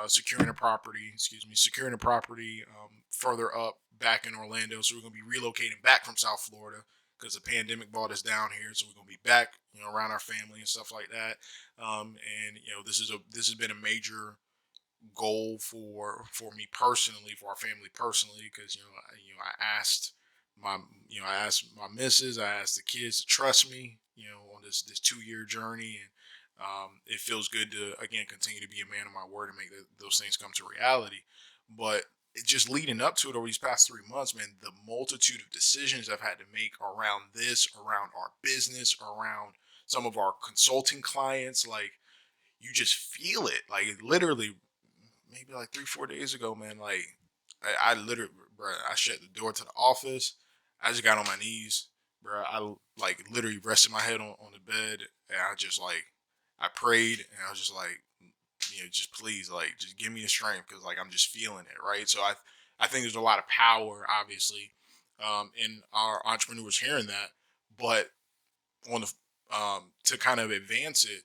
securing a property. Securing a property further up back in Orlando. So we're going to be relocating back from South Florida because the pandemic brought us down here. So we're going to be back, around our family and stuff like that. And this has been a major goal for me personally, for our family personally, because I asked I asked my missus, I asked the kids to trust me, on this 2 year journey, and it feels good to again continue to be a man of my word and make those things come to reality. But it just leading up to it over these past 3 months, man, the multitude of decisions I've had to make around this, around our business, around some of our consulting clients, like you just feel it, like it literally maybe like 3 4 days ago, man. Like I literally, bro, I shut the door to the office. I just got on my knees, bro. I like literally rested my head on the bed, and I just like I prayed, and I was just like, just please, like, just give me the strength because like I'm just feeling it, right? So I think there's a lot of power, obviously, in our entrepreneurs hearing that, but on the to kind of advance it,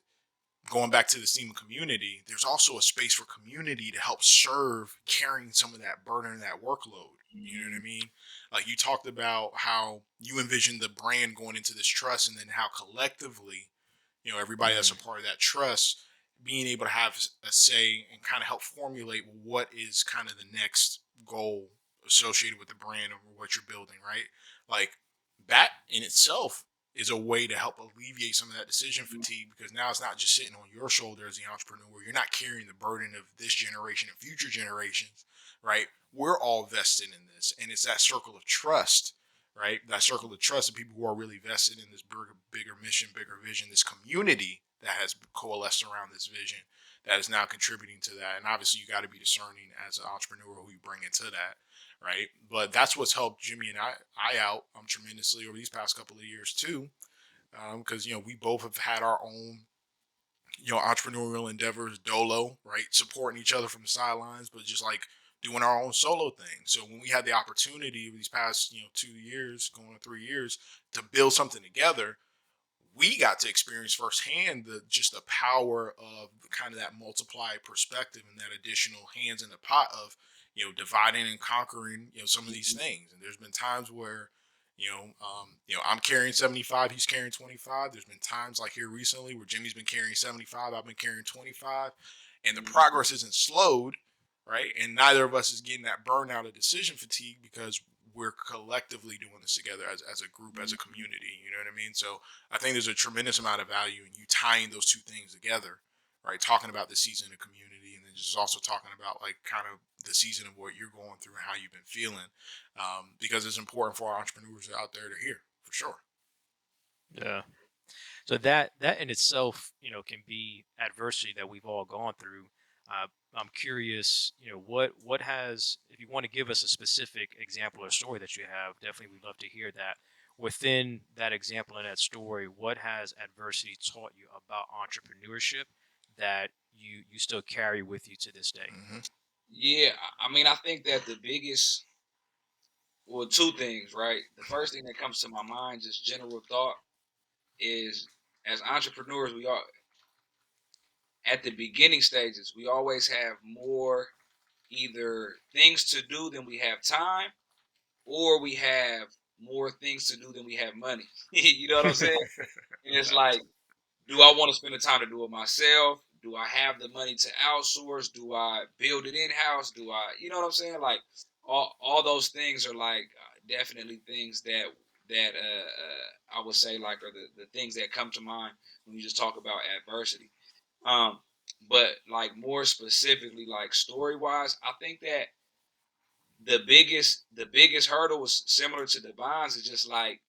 going back to the theme of community, there's also a space for community to help serve carrying some of that burden and that workload. You know what I mean? Like you talked about how you envision the brand going into this trust, and then how collectively, everybody that's a part of that trust being able to have a say and kind of help formulate what is kind of the next goal associated with the brand or what you're building, right? Like that in itself is a way to help alleviate some of that decision fatigue, because now it's not just sitting on your shoulder as the entrepreneur. You're not carrying the burden of this generation and future generations, right? We're all vested in this, and it's that circle of trust, right? That circle of trust of people who are really vested in this bigger mission, bigger vision, this community that has coalesced around this vision that is now contributing to that. And obviously, you got to be discerning as an entrepreneur who you bring into that, right? But that's what's helped Jimmy and I out tremendously over these past couple of years too, because we both have had our own entrepreneurial endeavors, dolo, right? Supporting each other from the sidelines, but just like doing our own solo thing. So when we had the opportunity these past, 2 years, going on 3 years, to build something together, we got to experience firsthand the power of kind of that multiplied perspective and that additional hands in the pot of dividing and conquering some of these things. And there's been times where I'm carrying 75, he's carrying 25. There's been times like here recently where Jimmy's been carrying 75, I've been carrying 25, and the progress isn't slowed, right? And neither of us is getting that burnout of decision fatigue because we're collectively doing this together as a group, as a community. You know what I mean? So I think there's a tremendous amount of value in you tying those two things together, right? Talking about the season of community, and then just also talking about like kind of the season of what you're going through and how you've been feeling, because it's important for our entrepreneurs out there to hear for sure. Yeah. So that in itself, can be adversity that we've all gone through. I'm curious, what has, if you want to give us a specific example or story that you have, definitely we'd love to hear that. Within that example and that story, what has adversity taught you about entrepreneurship that you still carry with you to this day? Mm-hmm. Yeah, I mean, I think that the biggest, well, two things, right? The first thing that comes to my mind, just general thought, is as entrepreneurs, we are at the beginning stages, we always have more either things to do than we have time, or we have more things to do than we have money. You know what I'm saying? And it's Facts. like, do I want to spend the time to do it myself? Do I have the money to outsource? Do I build it in house? Do I, you know what I'm saying? Like all those things are like definitely things that I would say like are the things that come to mind when you just talk about adversity. Um, but like more specifically, like story wise, I think that the biggest hurdle was similar to the bonds. Is just like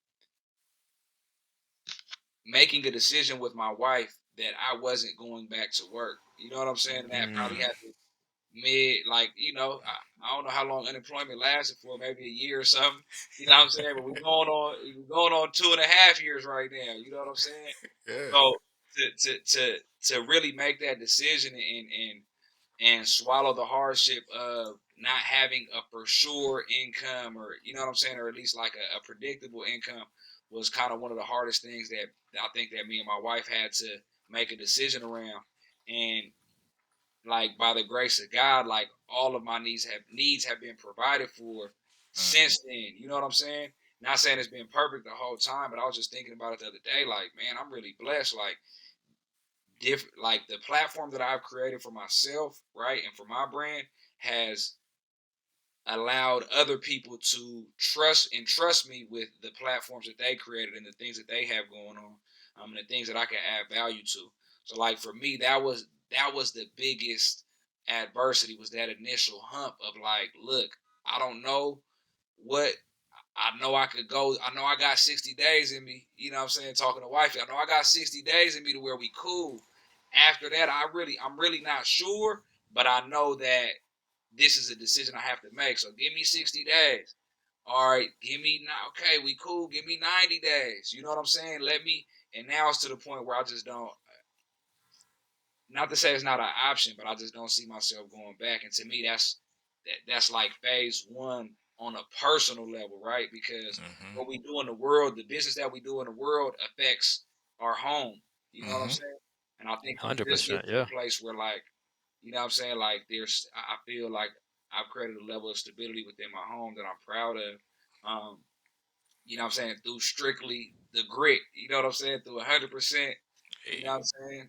making a decision with my wife that I wasn't going back to work. You know what I'm saying? And that probably Mm, happened mid, like, I don't know how long unemployment lasted for, maybe a year or something. You know what I'm saying? But we're going on 2.5 years right now. You know what I'm saying? Yeah. So to really make that decision and swallow the hardship of not having a for sure income, or you know what I'm saying, or at least like a predictable income, was kind of one of the hardest things that I think that me and my wife had to make a decision around. And like by the grace of God, like all of my needs have been provided for Mm. since then. You know what I'm saying? Not saying it's been perfect the whole time, but I was just thinking about it the other day. Like, man, I'm really blessed. Like different, like the platform that I've created for myself, right, and for my brand has allowed other people to trust me with the platforms that they created and the things that they have going on, and the things that I can add value to. So, like for me, that was the biggest adversity, was that initial hump of like, look, I don't know what. I know I could go. I know I got 60 days in me. You know what I'm saying? Talking to wifey, I know I got 60 days in me to where we cool. After that, I'm really not sure, but I know that this is a decision I have to make. So give me 60 days. All right, give me now. Okay, we cool. Give me 90 days. You know what I'm saying? Let me. And now it's to the point where I just don't. Not to say it's not an option, but I just don't see myself going back. And to me, that's like phase one on a personal level, right? Because Mm-hmm. what we do in the world, the business that we do in the world affects our home. You know what I'm Mm-hmm. saying? And I think we just get 100%. to Yeah. a place where, like, you know what I'm saying? Like, I feel like I've created a level of stability within my home that I'm proud of. You know what I'm saying? Through strictly the grit, you know what I'm saying? Through 100%, you know what I'm saying?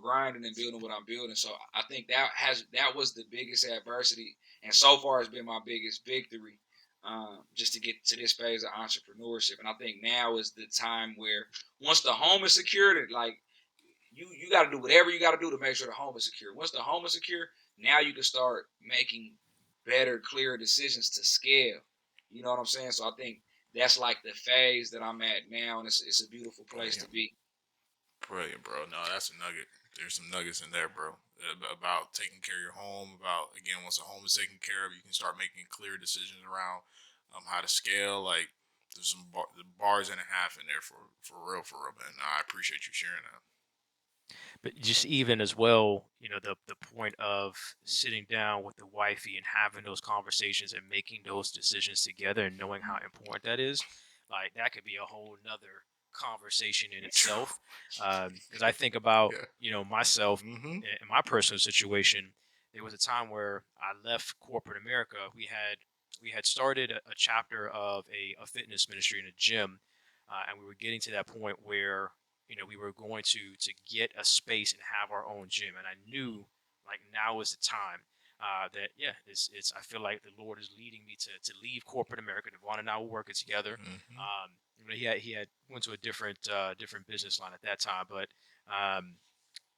Grinding and building what I'm building. So I think that was the biggest adversity, and so far has been my biggest victory. Just to get to this phase of entrepreneurship, and I think now is the time where once the home is secured, like you got to do whatever you got to do to make sure the home is secure. Once the home is secure, now you can start making better, clearer decisions to scale. You know what I'm saying? So I think that's like the phase that I'm at now, and it's a beautiful place to Brilliant. be. Brilliant, bro. No, that's a nugget. There's some nuggets in there, bro. About taking care of your home. About, again, once the home is taken care of, you can start making clear decisions around how to scale. Like, there's some the bars and a half in there for real, man. I appreciate you sharing that. But just even as well, the point of sitting down with the wifey and having those conversations and making those decisions together and knowing how important that is, like that could be a whole nother conversation in itself. Because I think about, Yeah. myself Mm-hmm. in my personal situation. There was a time where I left corporate America. We had started a chapter of a fitness ministry in a gym, and we were getting to that point where we were going to get a space and have our own gym, and I knew like now is the time that it's I feel like the Lord is leading me to leave corporate America. Devon and I were working together. Mm-hmm. He had went to a different business line at that time, um,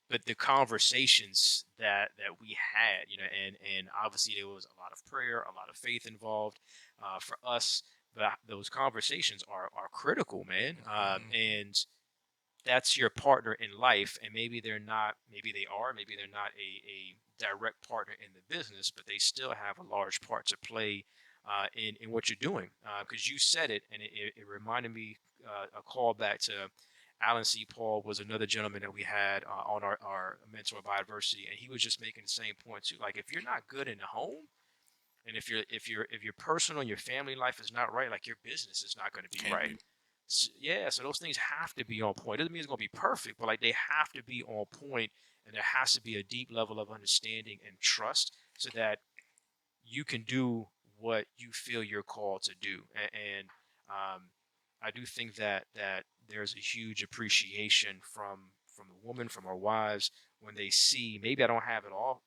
but the conversations that we had, and obviously there was a lot of prayer, a lot of faith involved for us. But those conversations are critical, man, and that's your partner in life, and maybe they're not, maybe they're not a direct partner in the business, but they still have a large part to play in what you're doing, because you said it, and it reminded me a call back to Alan C. Paul was another gentleman that we had on our mentor by adversity, and he was just making the same point too. Like if you're not good in the home, and if your personal and your family life is not right, like your business is not going to be Can't right. be. So those things have to be on point. It doesn't mean it's going to be perfect, but like they have to be on point, and there has to be a deep level of understanding and trust so that you can do what you feel you're called to do. And I do think that there's a huge appreciation from the woman, from our wives, when they see maybe I don't have it all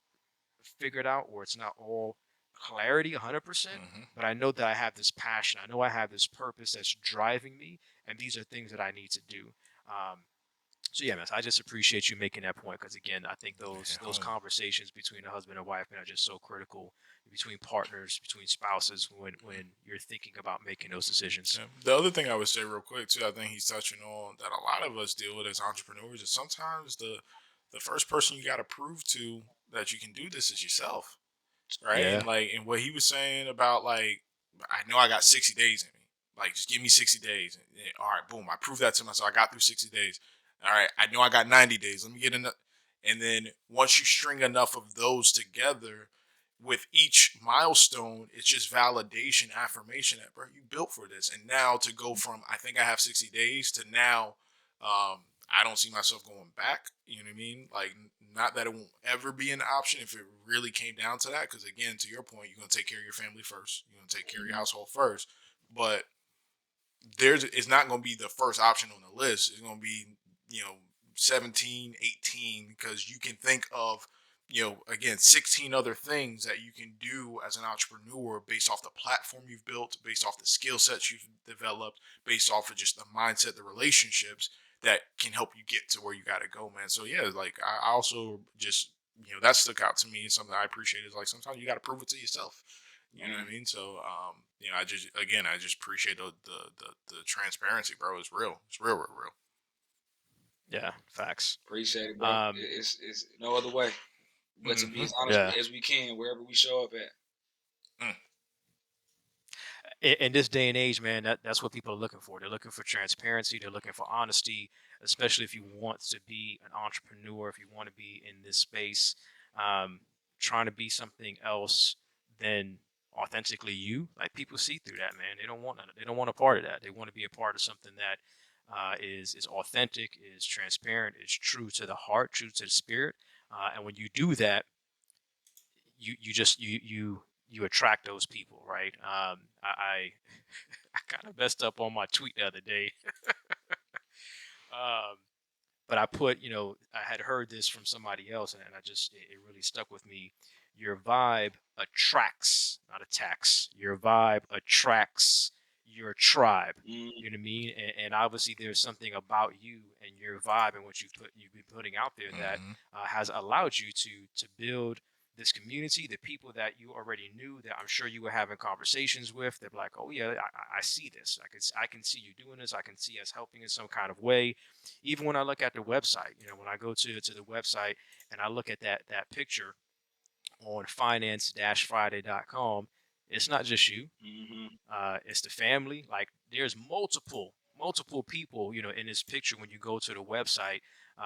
figured out, or it's not all clarity 100%, Mm-hmm. but I know that I have this passion. I know I have this purpose that's driving me, and these are things that I need to do. So yeah, man, I just appreciate you making that point, because again, I think those Home. conversations between a husband and wife, man, are just so critical, between partners, between spouses, when you're thinking about making those decisions. Yeah. The other thing I would say real quick too, I think he's touching on that a lot of us deal with as entrepreneurs is sometimes the first person you got to prove to that you can do this is yourself, right? Yeah. And what he was saying about like, I know I got 60 days in me. Like, just give me 60 days. And, all right, boom, I proved that to myself. I got through 60 days. All right, I know I got 90 days. Let me get enough. And then once you string enough of those together, with each milestone, it's just validation, affirmation that, bro, you built for this. And now to go from, I think I have 60 days to now, I don't see myself going back. You know what I mean? Like, not that it won't ever be an option if it really came down to that. Because again, to your point, you're going to take care of your family first. You're going to take care of your household first. But it's not going to be the first option on the list. It's going to be, 17, 18, because you can think of, again, 16 other things that you can do as an entrepreneur based off the platform you've built, based off the skill sets you've developed, based off of just the mindset, the relationships that can help you get to where you got to go, man. So yeah, like I also just, that stuck out to me. Something I appreciate is like sometimes you got to prove it to yourself. You know what I mean? So, I just appreciate the transparency, bro. It's real. It's real, real, real. Yeah, facts. Appreciate it, bro. Um, It's no other way but to be Mm-hmm. as honest yeah. as we can wherever we show up at. Mm. In this day and age, man, that's what people are looking for. They're looking for transparency. They're looking for honesty, especially if you want to be an entrepreneur, if you want to be in this space, um, trying to be something else than authentically you. Like people see through that, man. They don't want none. They don't want a part of that. They want to be a part of something that is authentic, is transparent, is true to the heart, true to the spirit. And when you do that, you attract those people, right? I I kind of messed up on my tweet the other day. um, but I put, I had heard this from somebody else, and I just it really stuck with me. Your vibe attracts, not attacks. Your vibe attracts your tribe. Mm, You know what I mean? And obviously, there's something about you and your vibe and what you've been putting out there that Mm-hmm. has allowed you to build this community, the people that you already knew that I'm sure you were having conversations with. They're like, oh yeah, I see this. I can see you doing this. I can see us helping in some kind of way. Even when I look at the website, when I go to the website and I look at that picture on finance-friday.com, it's not just you. mm-hmm. It's the family. Like there's multiple people, in this picture when you go to the website.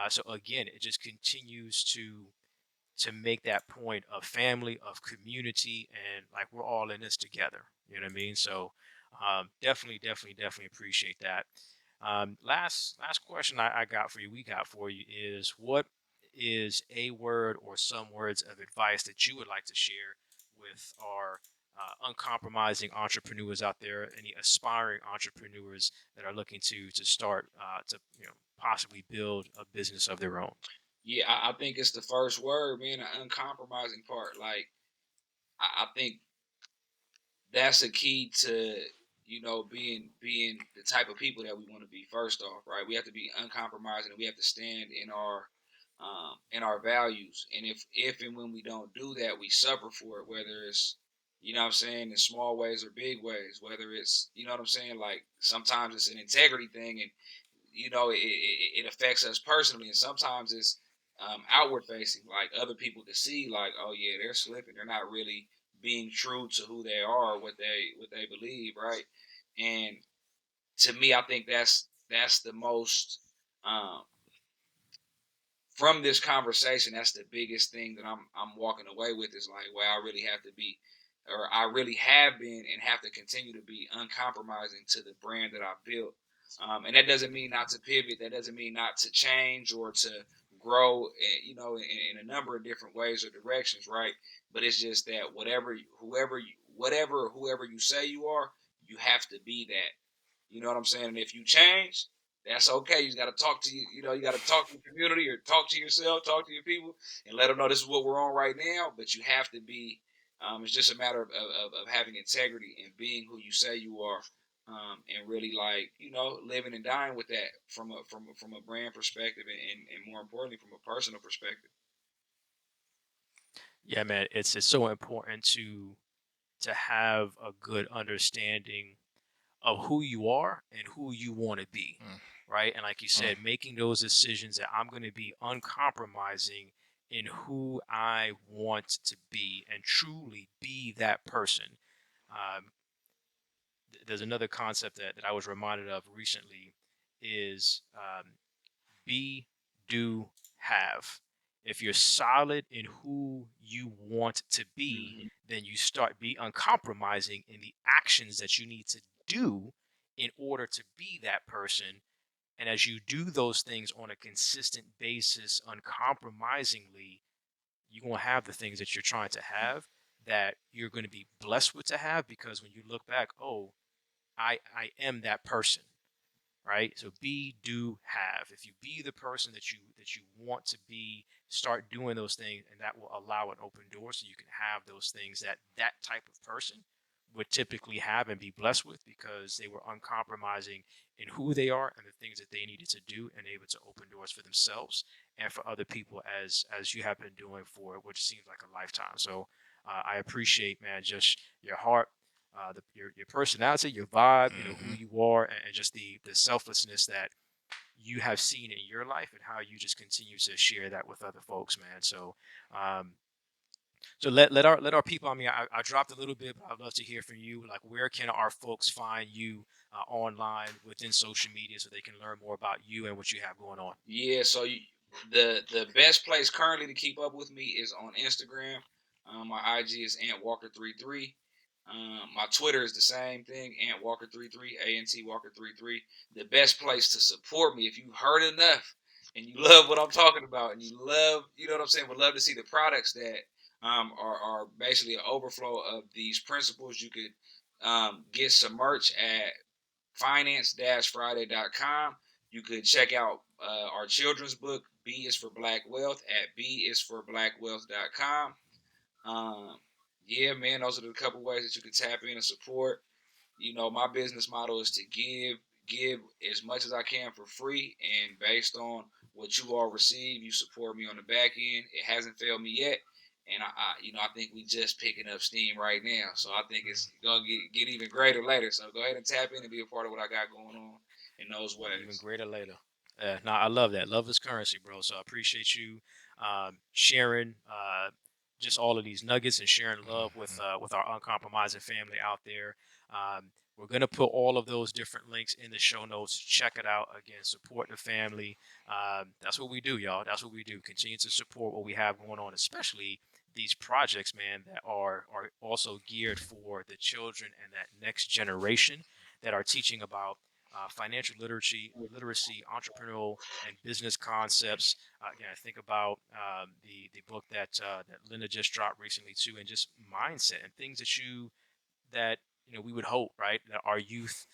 So again, it just continues to make that point of family, of community, and like we're all in this together. You know what I mean? So definitely appreciate that. Last question I got for you, we got for you is what is a word or some words of advice that you would like to share with our uncompromising entrepreneurs out there, any aspiring entrepreneurs that are looking to start to possibly build a business of their own? Yeah, I think it's the first word, man, the uncompromising part. Like, I think that's a key to being the type of people that we want to be. First off, right, we have to be uncompromising, and we have to stand in our values. And if and when we don't do that, we suffer for it. Whether it's what I'm saying, in small ways or big ways. Whether it's what I'm saying, like sometimes it's an integrity thing, and it affects us personally, and sometimes it's outward facing, like other people to see, like, oh yeah, they're slipping, they're not really being true to who they are, what they believe, right? And to me, I think that's the most um, from this conversation, that's the biggest thing that I'm walking away with is like, well, I really have to be, or I really have been, and have to continue to be uncompromising to the brand that I built. And that doesn't mean not to pivot. That doesn't mean not to change or to grow, in a number of different ways or directions, right? But it's just that whoever you say you are, you have to be that. You know what I'm saying? And if you change, that's okay. You got to talk to you got to talk to the community or talk to yourself, talk to your people, and let them know this is what we're on right now. But you have to be. It's just a matter of having integrity and being who you say you are, and really like living and dying with that from a brand perspective and more importantly from a personal perspective. Yeah, man, it's so important to have a good understanding of who you are and who you want to be, right? And like you Mm-hmm. said, making those decisions that I'm going to be uncompromising in who I want to be and truly be that person. Um, there's another concept that I was reminded of recently is be, do, have. If you're solid in who you want to be, Hmm. then you start be uncompromising in the actions that you need to do in order to be that person. And as you do those things on a consistent basis, uncompromisingly, you're going to have the things that you're trying to have that you're going to be blessed with to have because when you look back, oh, I am that person, right? So be, do, have. If you be the person that you want to be, start doing those things, and that will allow an open door so you can have those things that that type of person would typically have and be blessed with because they were uncompromising in who they are and the things that they needed to do and able to open doors for themselves and for other people as you have been doing for which seems like a lifetime. So I appreciate, man, just your heart, your personality, your vibe, who Mm-hmm. you are, and just the selflessness that you have seen in your life and how you just continue to share that with other folks, man. So, um, so let our people. I mean, I dropped a little bit, but I'd love to hear from you. Like, where can our folks find you online within social media so they can learn more about you and what you have going on? Yeah, so the best place currently to keep up with me is on Instagram. My IG is Ant Walker 33. My Twitter is the same thing, Ant Walker 33, ANT Walker 33. The best place to support me if you heard enough and you love what I'm talking about and you love, you know what I'm saying, would love to see the products that are basically an overflow of these principles. You could get some merch at finance-friday.com. You could check out our children's book, B is for Black Wealth, at bisforblackwealth.com. Yeah, man, those are the couple ways that you can tap in and support. My business model is to give as much as I can for free, and based on what you all receive, you support me on the back end. It hasn't failed me yet, and I think we just picking up steam right now. So I think it's gonna get even greater later. So go ahead and tap in and be a part of what I got going on in those Even ways. greater later. No, I love that. Love is currency, bro. So I appreciate you sharing just all of these nuggets and sharing love with our uncompromising family out there. We're gonna put all of those different links in the show notes. Check it out again. Support the family. That's what we do, y'all. That's what we do. Continue to support what we have going on, especially these projects, man, that are also geared for the children and that next generation that are teaching about financial literacy, entrepreneurial and business concepts. Again, I think about the book that Linda just dropped recently too, and just mindset and things that we would hope, right, that our youth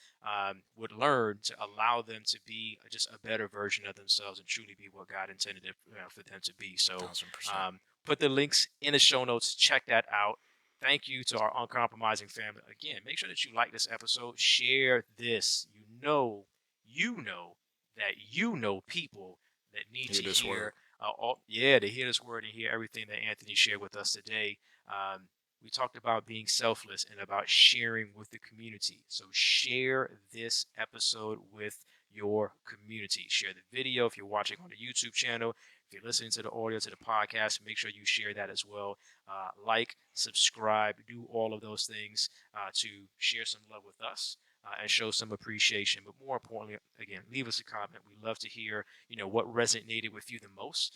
would learn to allow them to be just a better version of themselves and truly be what God intended it, for them to be. So, 1,000%. put the links in the show notes. Check that out. Thank you to our uncompromising family. Again, make sure that you like this episode. Share this. That people that need Hear to this word. hear. To hear this word and hear everything that Anthony shared with us today. Um, we talked about being selfless and about sharing with the community. So share this episode with your community. Share the video if you're watching on the YouTube channel. If you're listening to the audio, to the podcast, make sure you share that as well. Like, subscribe, do all of those things to share some love with us. And show some appreciation, but more importantly, again, leave us a comment. We love to hear, what resonated with you the most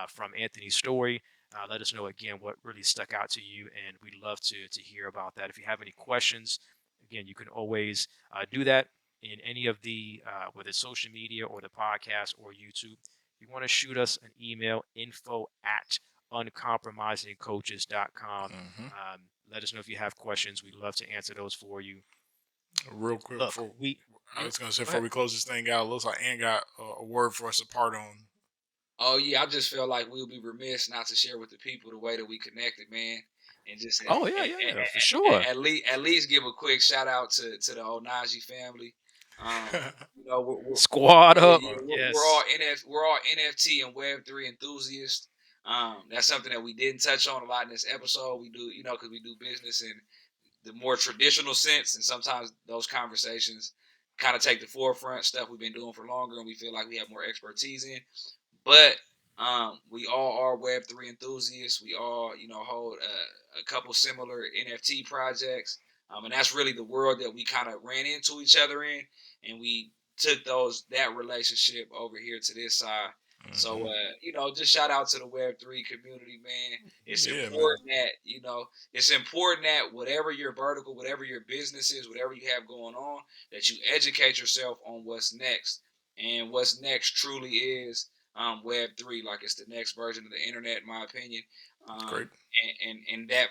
from Anthony's story. Let us know again what really stuck out to you, and we'd love to hear about that. If you have any questions, again, you can always do that in any of the whether it's social media or the podcast or YouTube. If you want to shoot us an email, info@uncompromisingcoaches.com. Mm-hmm. Let us know if you have questions. We'd love to answer those for you. Real quick, Look, I was going to say, go before ahead. we close this thing out, it looks like Ant got a word for us to part on. Oh yeah, I just feel like we'll be remiss not to share with the people the way that we connected, man, and just Oh yeah, yeah, yeah, for sure. at least give a quick shout out to the Onaji family. Um, Squad yeah, up. yeah, we're all Yes. we're all NFT and Web3 enthusiasts. That's something that we didn't touch on a lot in this episode. We do, because we do business in the more traditional sense, and sometimes those conversations kind of take the forefront. Stuff we've been doing for longer, and we feel like we have more expertise in. But we all are Web3 enthusiasts. We all, hold a couple similar NFT projects, and that's really the world that we kind of ran into each other in, and we took that relationship over here to this side. So, Mm-hmm. just shout out to the Web3 community, man. It's Yeah, man. important that whatever your vertical, whatever your business is, whatever you have going on, that you educate yourself on what's next. And what's next truly is Web3. Like, it's the next version of the internet, in my opinion. Great. And that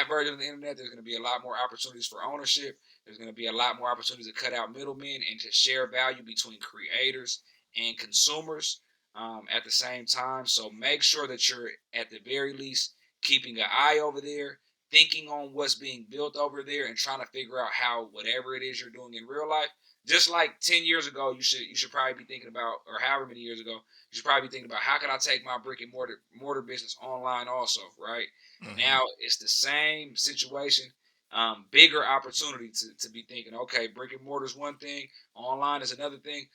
version of the internet, there's going to be a lot more opportunities for ownership. There's going to be a lot more opportunities to cut out middlemen and to share value between creators and consumers at the same time. So make sure that you're at the very least keeping an eye over there, thinking on what's being built over there, and trying to figure out how whatever it is you're doing in real life. Just like 10 years ago, you should probably be thinking about, or however many years ago, you should probably be thinking about how can I take my brick and mortar business online also, right? Mm-hmm. Now it's the same situation, bigger opportunity to be thinking, okay, brick and mortar is one thing, online is another thing.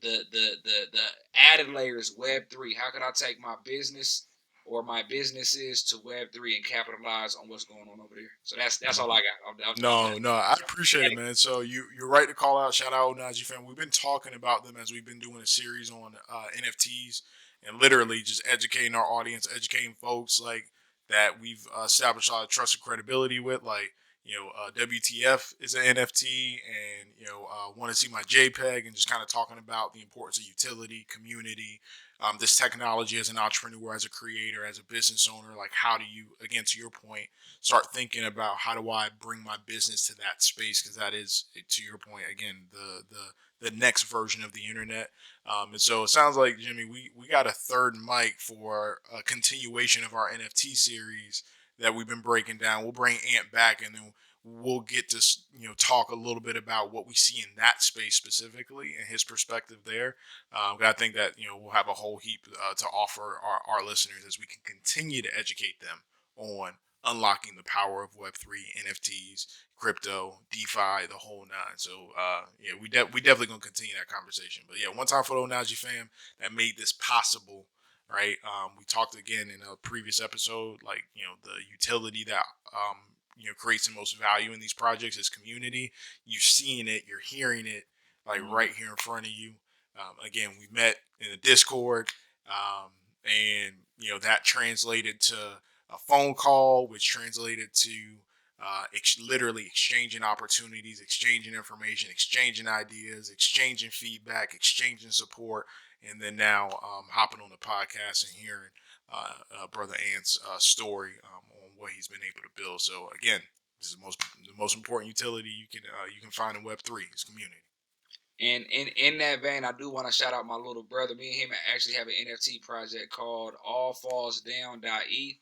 The added layer is Web3. How can I take my business or my businesses to Web3 and capitalize on what's going on over there? So that's all I got. I'm done. No, I appreciate it, man. So you're right to call out. Shout out Najee fam. We've been talking about them as we've been doing a series on NFTs and literally just educating our audience, educating folks like that we've established a lot of trust and credibility with. Like, WTF is an NFT, and want to see my JPEG, and just kind of talking about the importance of utility, community, this technology as an entrepreneur, as a creator, as a business owner. Like, how do you, again, to your point, start thinking about how do I bring my business to that space? Because that is, to your point, again, the next version of the internet. And so it sounds like, Jimmy, we got a third mic for a continuation of our NFT series that we've been breaking down. We'll bring Ant back, and then we'll get to talk a little bit about what we see in that space specifically and his perspective there. I think that we'll have a whole heap to offer our listeners as we can continue to educate them on unlocking the power of Web3, NFTs, crypto, DeFi, the whole nine. So we definitely gonna continue that conversation. But yeah, one time for the Onaji fam that made this possible. Right. We talked again in a previous episode, like, the utility that, creates the most value in these projects is community. You're seeing it, you're hearing it, like right here in front of you. Again, we met in a Discord, and, that translated to a phone call, which translated to literally exchanging opportunities, exchanging information, exchanging ideas, exchanging feedback, exchanging support. And then now hopping on the podcast and hearing Brother Ant's story on what he's been able to build. So again, this is the most important utility you can find in Web3 is community. And in that vein, I do want to shout out my little brother. Me and him actually have an NFT project called allfallsdown.eth.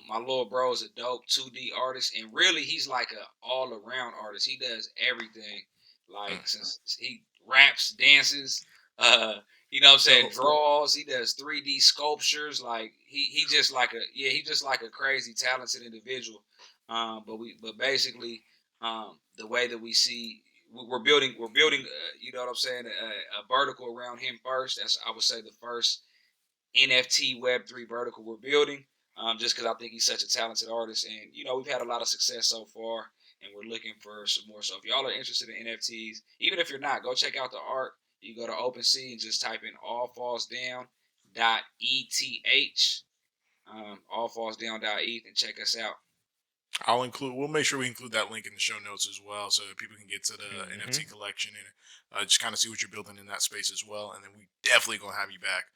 My little bro is a dope 2D artist, and really he's like a all around artist. He does everything. Like, since he raps, dances, you know what I'm saying, draws. He does 3D sculptures. Like, he just like a crazy talented individual. But basically, the way that we see, we're building, you know what I'm saying, a vertical around him first. That's, I would say, the first NFT Web3 vertical we're building. Just because I think he's such a talented artist, and we've had a lot of success so far, and we're looking for some more. So if y'all are interested in NFTs, even if you're not, go check out the art. You go to OpenSea and just type in allfallsdown.eth, allfallsdown.eth, and check us out. We'll make sure we include that link in the show notes as well, so that people can get to the NFT collection and just kind of see what you're building in that space as well. And then we definitely gonna have you back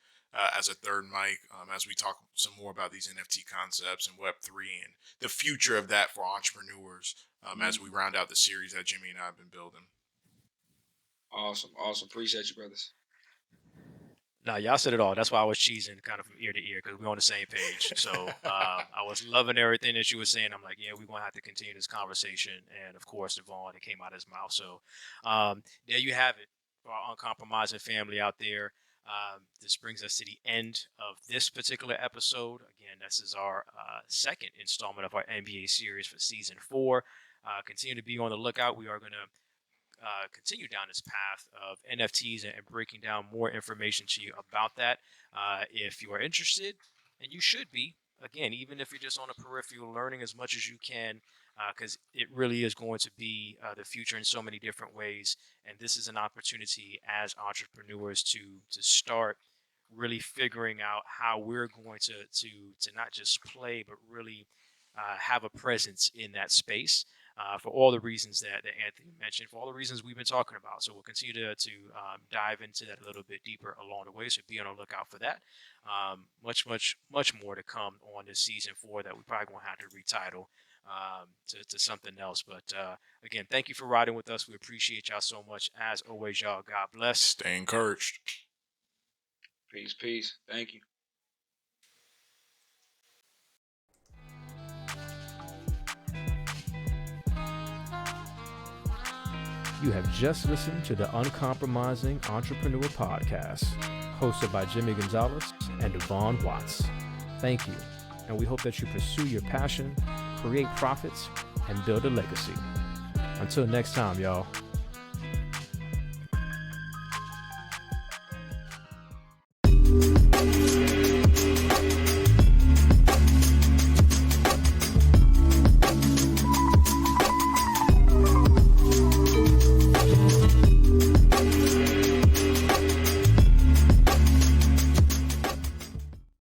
as a third mic as we talk some more about these NFT concepts and Web3 and the future of that for entrepreneurs as we round out the series that Jimmy and I have been building. Awesome. Appreciate you, brothers. No, y'all said it all. That's why I was cheesing kind of from ear to ear, because we're on the same page. So I was loving everything that you were saying. I'm like, yeah, we're going to have to continue this conversation. And, of course, Devon, it came out of his mouth. So there you have it for our Uncompromising family out there. This brings us to the end of this particular episode. Again, this is our second installment of our MBA series for season 4. Continue to be on the lookout. We are going to continue down this path of NFTs and breaking down more information to you about that. If you are interested, and you should be, again, even if you're just on a peripheral, learning as much as you can, because it really is going to be the future in so many different ways. And this is an opportunity as entrepreneurs to start really figuring out how we're going to not just play, but really have a presence in that space. For all the reasons that Anthony mentioned, for all the reasons we've been talking about. So we'll continue to dive into that a little bit deeper along the way. So be on the lookout for that. Much more to come on this season 4 that we probably won't have to retitle to something else. But again, thank you for riding with us. We appreciate y'all so much. As always, y'all, God bless. Stay encouraged. Peace. Thank you. You have just listened to the Uncompromising Entrepreneur Podcast, hosted by Jimmy Gonzalez and Devon Watts. Thank you, and we hope that you pursue your passion, create profits, and build a legacy. Until next time, y'all.